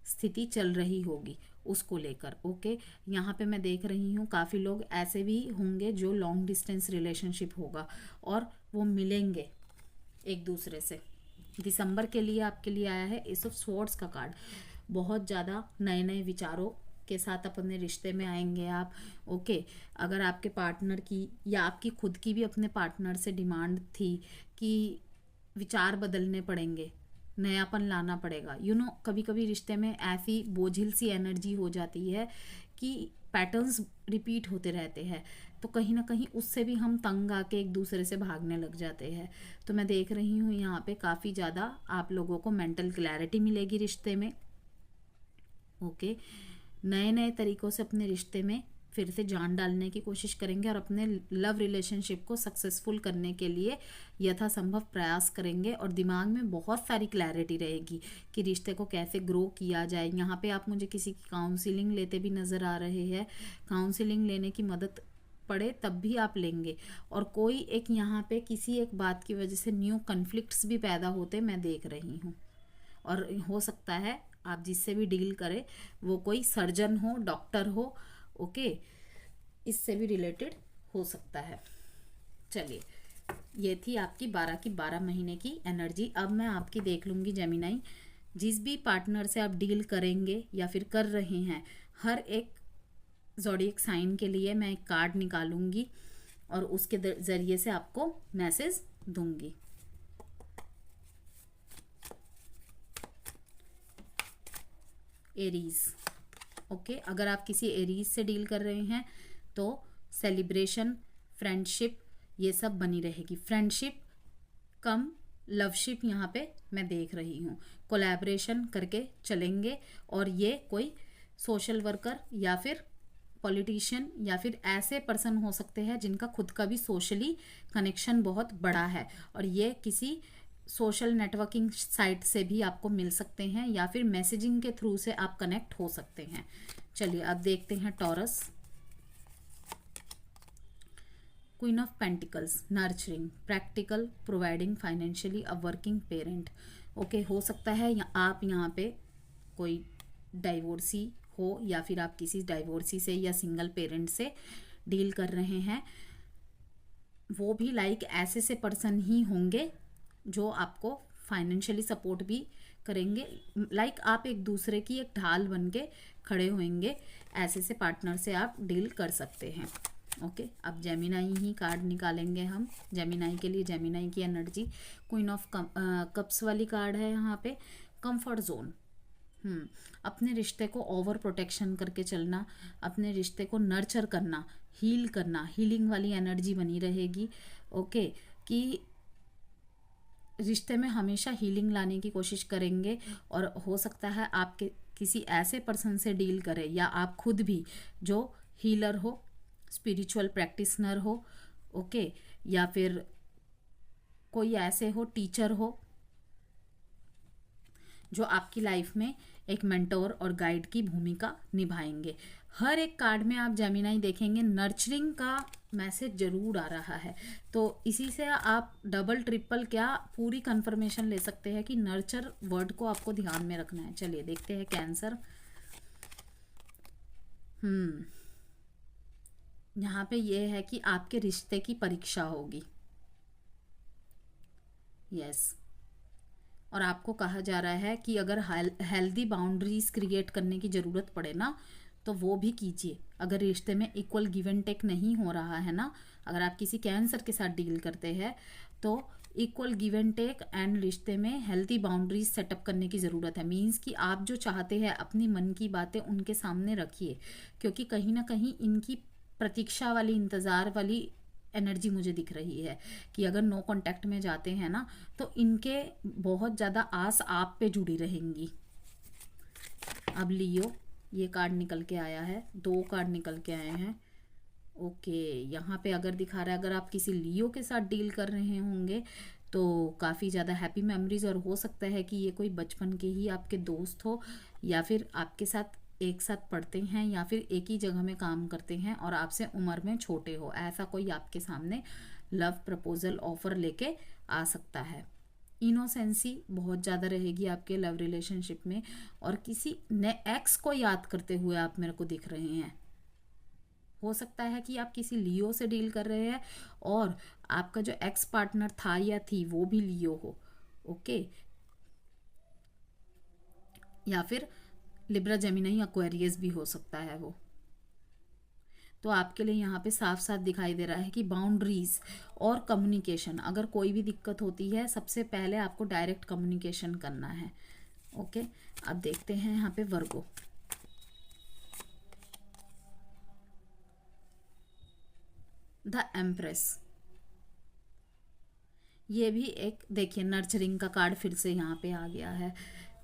स्थिति चल रही होगी उसको लेकर। ओके, यहाँ पे मैं देख रही हूँ काफ़ी लोग ऐसे भी होंगे जो लॉन्ग डिस्टेंस रिलेशनशिप होगा और वो मिलेंगे एक दूसरे से। दिसंबर के लिए आपके लिए आया है एस ऑफ स्वॉर्ड्स का कार्ड। बहुत ज़्यादा नए नए विचारों के साथ अपने रिश्ते में आएंगे आप। ओके, अगर आपके पार्टनर की या आपकी खुद की भी अपने पार्टनर से डिमांड थी कि विचार बदलने पड़ेंगे, नयापन लाना पड़ेगा, कभी कभी रिश्ते में ऐसी बोझिल सी एनर्जी हो जाती है कि पैटर्न्स रिपीट होते रहते हैं, तो कहीं ना कहीं उससे भी हम तंग आके एक दूसरे से भागने लग जाते हैं। तो मैं देख रही हूँ यहाँ पे काफ़ी ज़्यादा आप लोगों को मेंटल क्लैरिटी मिलेगी रिश्ते में। ओके, नए नए तरीक़ों से अपने रिश्ते में फिर से जान डालने की कोशिश करेंगे और अपने लव रिलेशनशिप को सक्सेसफुल करने के लिए यथासंभव प्रयास करेंगे, और दिमाग में बहुत सारी क्लैरिटी रहेगी कि रिश्ते को कैसे ग्रो किया जाए। यहाँ पे आप मुझे किसी की काउंसलिंग लेते भी नज़र आ रहे हैं। काउंसलिंग लेने की मदद पड़े तब भी आप लेंगे। और कोई एक यहाँ पे किसी एक बात की वजह से न्यू कन्फ्लिक्ट्स भी पैदा होते मैं देख रही हूँ। और हो सकता है आप जिससे भी डील करें वो कोई सर्जन हो, डॉक्टर हो, ओके, इससे भी रिलेटेड हो सकता है। चलिए, ये थी आपकी 12 की 12 महीने की एनर्जी। अब मैं आपकी देख लूँगी जेमिनाई, जिस भी पार्टनर से आप डील करेंगे या फिर कर रहे हैं, हर एक ज़ोडिएक साइन के लिए मैं एक कार्ड निकालूंगी और उसके ज़रिए से आपको मैसेज दूंगी। एरीज, ओके, अगर आप किसी एरीज से डील कर रहे हैं तो सेलिब्रेशन, फ्रेंडशिप, ये सब बनी रहेगी। फ्रेंडशिप कम लवशिप यहाँ पे मैं देख रही हूँ। कोलैबोरेशन करके चलेंगे और ये कोई सोशल वर्कर या फिर पॉलिटिशियन या फिर ऐसे पर्सन हो सकते हैं जिनका खुद का भी सोशली कनेक्शन बहुत बड़ा है और ये किसी सोशल नेटवर्किंग साइट से भी आपको मिल सकते हैं या फिर मैसेजिंग के थ्रू से आप कनेक्ट हो सकते हैं। चलिए अब देखते हैं taurus. Queen of pentacles, nurturing, practical, providing financially, a working parent. Okay, हो सकता है आप यहाँ पे कोई डाइवोर्सी हो या फिर आप किसी डाइवोर्सी से या सिंगल पेरेंट से डील कर रहे हैं। वो भी लाइक ऐसे से पर्सन ही होंगे जो आपको फाइनेंशियली सपोर्ट भी करेंगे। लाइक आप एक दूसरे की एक ढाल बन के खड़े होंगे। ऐसे से पार्टनर से आप डील कर सकते हैं। ओके, अब जेमिनाई ही कार्ड निकालेंगे हम। जेमिनाई के लिए जेमिनाई की एनर्जी, क्वीन ऑफ कप्स वाली कार्ड है यहाँ पे। कंफर्ट जोन, अपने रिश्ते को ओवर प्रोटेक्शन करके चलना, अपने रिश्ते को नर्चर करना, हील करना, हीलिंग वाली एनर्जी बनी रहेगी। ओके, कि रिश्ते में हमेशा हीलिंग लाने की कोशिश करेंगे और हो सकता है आपके किसी ऐसे पर्सन से डील करें या आप खुद भी जो हीलर हो, स्पिरिचुअल प्रैक्टिशनर हो, ओके, या फिर कोई ऐसे हो टीचर हो जो आपकी लाइफ में एक मेंटोर और गाइड की भूमिका निभाएंगे। हर एक कार्ड में आप जेमिनाई देखेंगे नर्चरिंग का मैसेज जरूर आ रहा है। तो इसी से आप डबल ट्रिपल क्या पूरी कंफर्मेशन ले सकते हैं कि नर्चर वर्ड को आपको ध्यान में रखना है। चलिए देखते हैं कैंसर। यहाँ पे ये है कि आपके रिश्ते की परीक्षा होगी। यस, और आपको कहा जा रहा है कि अगर हेल्दी बाउंड्रीज क्रिएट करने की ज़रूरत पड़े ना तो वो भी कीजिए। अगर रिश्ते में इक्वल गिव एंड टेक नहीं हो रहा है ना, अगर आप किसी कैंसर के साथ डील करते हैं तो equal give and take and रिश्ते में हेल्दी बाउंड्रीज सेटअप करने की ज़रूरत है। मीन्स कि आप जो चाहते हैं अपनी मन की बातें उनके सामने रखिए, क्योंकि कहीं ना कहीं इनकी प्रतीक्षा वाली, इंतज़ार वाली एनर्जी मुझे दिख रही है कि अगर नो कांटेक्ट में जाते हैं ना तो इनके बहुत ज़्यादा आस आप पे जुड़ी रहेंगी। अब लियो, ये कार्ड निकल के आया है, 2 कार्ड निकल के आए हैं। ओके, यहाँ पे अगर दिखा रहा है अगर आप किसी लियो के साथ डील कर रहे होंगे तो काफ़ी ज़्यादा हैप्पी मेमोरीज, और हो सकता है कि ये कोई बचपन के ही आपके दोस्त हो या फिर आपके साथ एक साथ पढ़ते हैं या फिर एक ही जगह में काम करते हैं और आपसे उम्र में छोटे हो। ऐसा कोई आपके सामने लव प्रपोजल ऑफर लेके आ सकता है। इनोसेंसी बहुत ज़्यादा रहेगी आपके लव रिलेशनशिप में और किसी ने एक्स को याद करते हुए आप मेरे को दिख रहे हैं। हो सकता है कि आप किसी लियो से डील कर रहे हैं और आपका जो एक्स पार्टनर था या थी वो भी लियो हो। ओके, या फिर लिब्रा, जेमिनी, एक्वेरियस भी हो सकता है वो। तो आपके लिए यहाँ पे साफ साफ दिखाई दे रहा है कि बाउंड्रीज और कम्युनिकेशन, अगर कोई भी दिक्कत होती है सबसे पहले आपको डायरेक्ट कम्युनिकेशन करना है। ओके, अब देखते हैं यहाँ पे वर्गो। द एम्प्रेस, ये भी एक देखिए नर्चरिंग का कार्ड फिर से यहाँ पे आ गया है।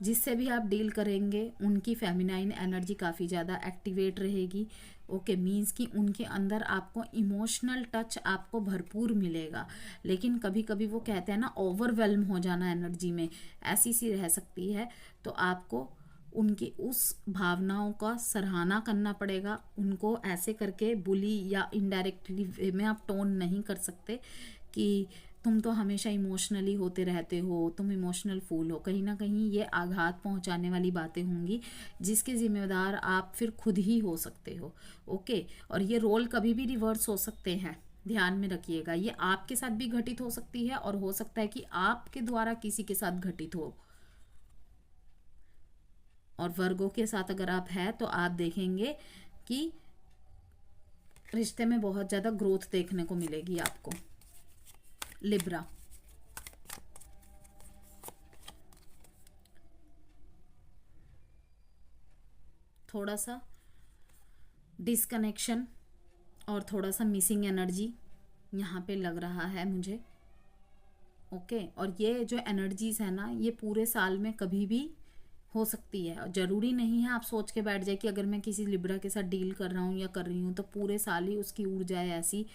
जिससे भी आप डील करेंगे उनकी फेमिनाइन एनर्जी काफ़ी ज़्यादा एक्टिवेट रहेगी। ओके, मीन्स कि उनके अंदर आपको इमोशनल टच आपको भरपूर मिलेगा, लेकिन कभी कभी वो कहते हैं ना ओवरवेल्म हो जाना एनर्जी में, ऐसी सी रह सकती है। तो आपको उनकी उस भावनाओं का सराहना करना पड़ेगा। उनको ऐसे करके बुली या इनडायरेक्टली वे में आप टोन नहीं कर सकते कि तुम तो हमेशा इमोशनली होते रहते हो, तुम इमोशनल फूल हो। कहीं ना कहीं ये आघात पहुंचाने वाली बातें होंगी जिसके जिम्मेदार आप फिर खुद ही हो सकते हो। ओके, और ये रोल कभी भी रिवर्स हो सकते हैं, ध्यान में रखिएगा। ये आपके साथ भी घटित हो सकती है और हो सकता है कि आपके द्वारा किसी के साथ घटित हो। और वर्गों के साथ अगर आप हैं तो आप देखेंगे कि रिश्ते में बहुत ज़्यादा ग्रोथ देखने को मिलेगी आपको। लिब्रा, थोड़ा सा डिसकनेक्शन और थोड़ा सा मिसिंग एनर्जी यहाँ पे लग रहा है मुझे। ओके, और ये जो एनर्जीज है ना, ये पूरे साल में कभी भी हो सकती है। जरूरी नहीं है आप सोच के बैठ जाए कि अगर मैं किसी लिब्रा के साथ डील कर रहा हूँ या कर रही हूँ तो पूरे साल ही उसकी ऊर्जाएं ऐसी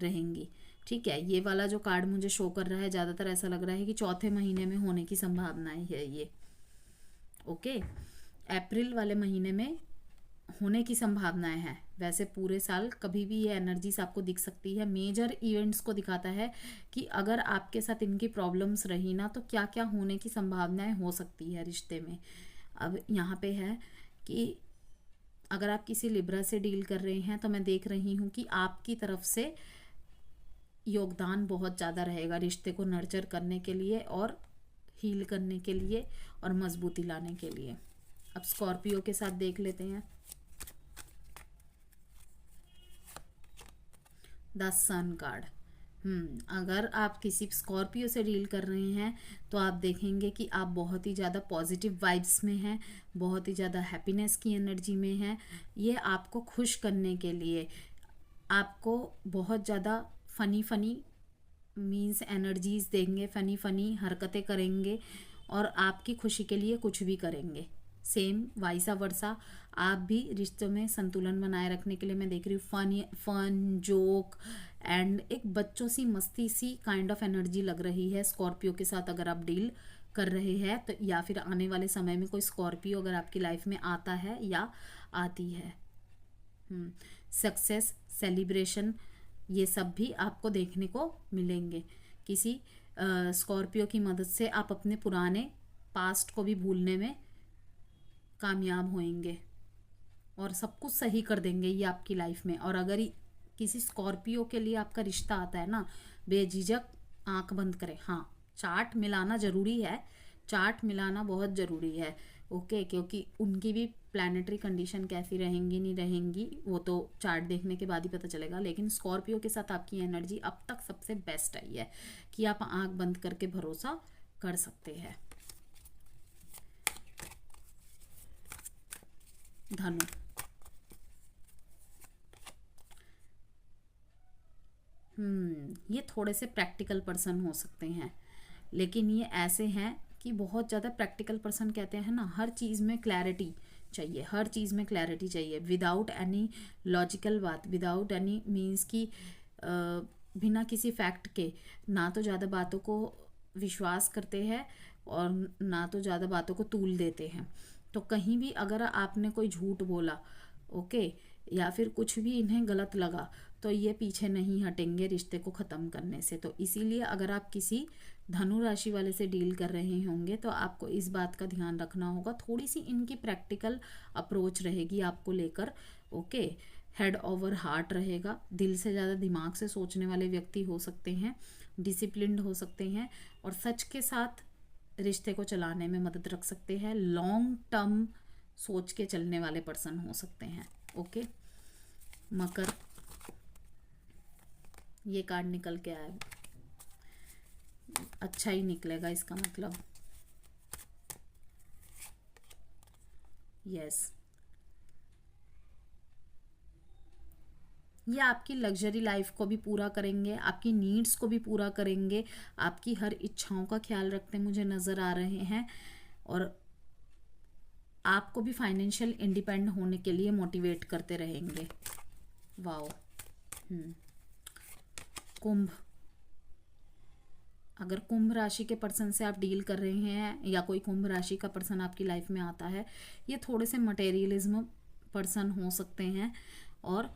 रहेंगी। ठीक है, ये वाला जो कार्ड मुझे शो कर रहा है ज़्यादातर ऐसा लग रहा है कि चौथे महीने में होने की संभावनाएं है ये। ओके, अप्रैल वाले महीने में होने की संभावनाएं हैं। वैसे पूरे साल कभी भी ये एनर्जीज आपको दिख सकती है। मेजर इवेंट्स को दिखाता है कि अगर आपके साथ इनकी प्रॉब्लम्स रही ना तो क्या क्या होने की संभावनाएं हो सकती है रिश्ते में। अब यहाँ पे है कि अगर आप किसी लिब्रा से डील कर रहे हैं तो मैं देख रही हूँ कि आपकी तरफ से योगदान बहुत ज़्यादा रहेगा रिश्ते को नर्चर करने के लिए और हील करने के लिए और मजबूती लाने के लिए। अब स्कॉर्पियो के साथ देख लेते हैं। The sun card. अगर आप किसी स्कॉर्पियो से डील कर रहे हैं तो आप देखेंगे कि आप बहुत ही ज़्यादा पॉजिटिव वाइब्स में हैं, बहुत ही ज़्यादा हैप्पीनेस की एनर्जी में हैं। ये आपको खुश करने के लिए आपको बहुत ज़्यादा फ़नी फ़नी मीन्स एनर्जीज देंगे, फ़नी फ़नी हरकतें करेंगे और आपकी खुशी के लिए कुछ भी करेंगे। सेम वाइसा वर्सा, आप भी रिश्तों में संतुलन बनाए रखने के लिए मैं देख रही हूँ फन जोक एंड एक बच्चों सी मस्ती सी काइंड ऑफ एनर्जी लग रही है स्कॉर्पियो के साथ अगर आप डील कर रहे हैं तो, या फिर आने वाले समय में कोई स्कॉर्पियो अगर आपकी लाइफ में आता है या आती है। सक्सेस, सेलिब्रेशन, ये सब भी आपको देखने को मिलेंगे। किसी स्कॉर्पियो की मदद से आप अपने पुराने पास्ट को भी भूलने में कामयाब होंगे और सब कुछ सही कर देंगे ये आपकी लाइफ में। और अगर किसी स्कॉर्पियो के लिए आपका रिश्ता आता है ना, बेझिझक आंख बंद करें। हाँ, चार्ट मिलाना ज़रूरी है, चार्ट मिलाना बहुत ज़रूरी है। ओके, क्योंकि उनकी भी प्लानिटरी कंडीशन कैसी रहेंगी नहीं रहेंगी वो तो चार्ट देखने के बाद ही पता चलेगा। लेकिन स्कॉर्पियो के साथ आपकी एनर्जी अब तक सबसे बेस्ट आई है कि आप आंख बंद करके भरोसा कर सकते हैं। धनु, ये थोड़े से प्रैक्टिकल पर्सन हो सकते हैं, लेकिन ये ऐसे हैं कि बहुत ज़्यादा प्रैक्टिकल पर्सन कहते हैं ना, हर चीज़ में क्लैरिटी चाहिए, हर चीज़ में क्लैरिटी चाहिए विदाउट एनी लॉजिकल बात, विदाउट एनी मीन्स की बिना किसी फैक्ट के ना तो ज़्यादा बातों को विश्वास करते हैं और ना तो ज़्यादा बातों को तूल देते हैं। तो कहीं भी अगर आपने कोई झूठ बोला, ओके, या फिर कुछ भी इन्हें गलत लगा तो ये पीछे नहीं हटेंगे रिश्ते को ख़त्म करने से। तो इसीलिए अगर आप किसी धनु राशि वाले से डील कर रहे होंगे तो आपको इस बात का ध्यान रखना होगा, थोड़ी सी इनकी प्रैक्टिकल अप्रोच रहेगी आपको लेकर। ओके, हेड ओवर हार्ट रहेगा, दिल से ज़्यादा दिमाग से सोचने वाले व्यक्ति हो सकते हैं, डिसिप्लिन्ड हो सकते हैं और सच के साथ रिश्ते को चलाने में मदद रख सकते हैं। लॉन्ग टर्म सोच के चलने वाले पर्सन हो सकते हैं। ओके, मकर, ये कार्ड निकल के आया, अच्छा ही निकलेगा इसका मतलब। यस, ये आपकी लग्जरी लाइफ को भी पूरा करेंगे, आपकी नीड्स को भी पूरा करेंगे, आपकी हर इच्छाओं का ख्याल रखते मुझे नज़र आ रहे हैं और आपको भी फाइनेंशियल इंडिपेंडेंट होने के लिए मोटिवेट करते रहेंगे। वाओ। कुंभ, अगर कुंभ राशि के पर्सन से आप डील कर रहे हैं या कोई कुंभ राशि का पर्सन आपकी लाइफ में आता है, ये थोड़े से मटेरियलिज्म पर्सन हो सकते हैं और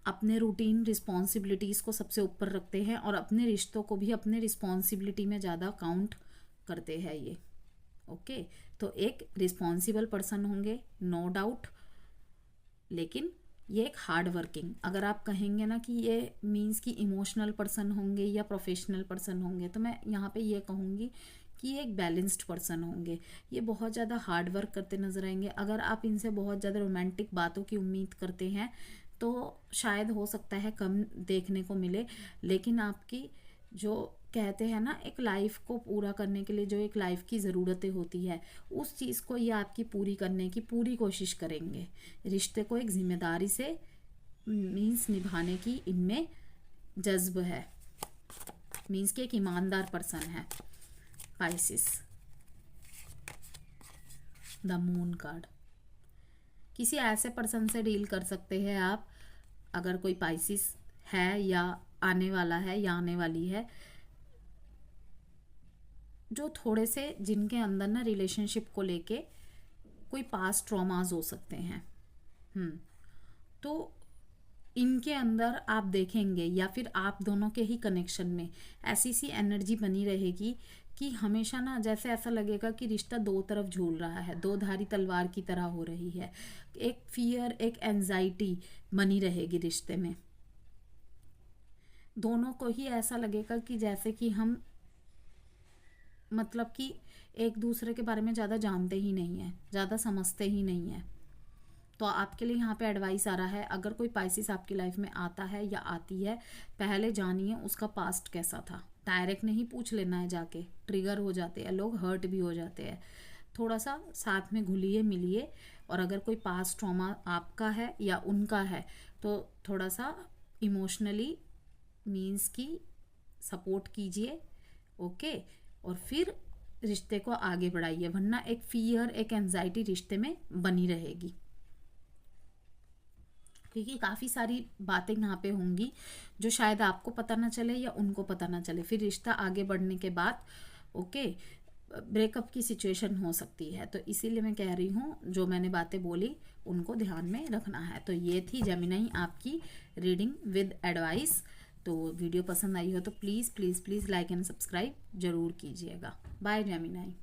अपने रूटीन रिस्पॉन्सिबिलिटीज़ को सबसे ऊपर रखते हैं और अपने रिश्तों को भी अपने रिस्पॉन्सिबिलिटी में ज़्यादा काउंट करते हैं ये। ओके, तो एक रिस्पॉन्सिबल पर्सन होंगे नो डाउट, लेकिन ये एक हार्ड वर्किंग, अगर आप कहेंगे ना कि ये मीन्स कि इमोशनल पर्सन होंगे या प्रोफेशनल पर्सन होंगे, तो मैं यहाँ पे ये कहूँगी कि ये एक बैलेंस्ड पर्सन होंगे। ये बहुत ज़्यादा हार्ड वर्क करते नजर आएंगे। अगर आप इनसे बहुत ज़्यादा रोमांटिक बातों की उम्मीद करते हैं तो शायद हो सकता है कम देखने को मिले, लेकिन आपकी जो कहते हैं ना एक लाइफ को पूरा करने के लिए जो एक लाइफ की ज़रूरतें होती है, उस चीज़ को ये आपकी पूरी करने की पूरी कोशिश करेंगे। रिश्ते को एक जिम्मेदारी से मीन्स निभाने की इनमें जज्ब है, मीन्स कि एक ईमानदार पर्सन है। पाइसिस, द मून कार्ड, किसी ऐसे पर्सन से डील कर सकते हैं आप, अगर कोई पाइसिस है या आने वाला है या आने वाली है, जो थोड़े से जिनके अंदर ना रिलेशनशिप को लेके कोई पास्ट ट्रॉमास हो सकते हैं। तो इनके अंदर आप देखेंगे या फिर आप दोनों के ही कनेक्शन में ऐसी सी एनर्जी बनी रहेगी कि हमेशा ना जैसे ऐसा लगेगा कि रिश्ता दो तरफ झूल रहा है, दो धारी तलवार की तरह हो रही है। एक फियर, एक एंजाइटी बनी रहेगी रिश्ते में। दोनों को ही ऐसा लगेगा कि जैसे कि हम मतलब कि एक दूसरे के बारे में ज़्यादा जानते ही नहीं है, ज़्यादा समझते ही नहीं है। तो आपके लिए यहाँ पे एडवाइस आ रहा है, अगर कोई पाइसिस आपकी लाइफ में आता है या आती है, पहले जानिए उसका पास्ट कैसा था। डायरेक्ट नहीं पूछ लेना है जाके, ट्रिगर हो जाते हैं लोग, हर्ट भी हो जाते हैं। थोड़ा सा साथ में घुलिए मिलिए, और अगर कोई पास्ट ट्रॉमा आपका है या उनका है तो थोड़ा सा इमोशनली मीन्स की सपोर्ट कीजिए। ओके, और फिर रिश्ते को आगे बढ़ाइए, वरना एक फियर, एक एंजाइटी रिश्ते में बनी रहेगी। क्योंकि काफ़ी सारी बातें यहाँ पे होंगी जो शायद आपको पता ना चले या उनको पता ना चले, फिर रिश्ता आगे बढ़ने के बाद ओके ब्रेकअप की सिचुएशन हो सकती है। तो इसीलिए मैं कह रही हूँ जो मैंने बातें बोली उनको ध्यान में रखना है। तो ये थी जेमिनी आपकी रीडिंग विद एडवाइस। तो वीडियो पसंद आई हो तो please please please like and subscribe ज़रूर कीजिएगा। Bye Gemini.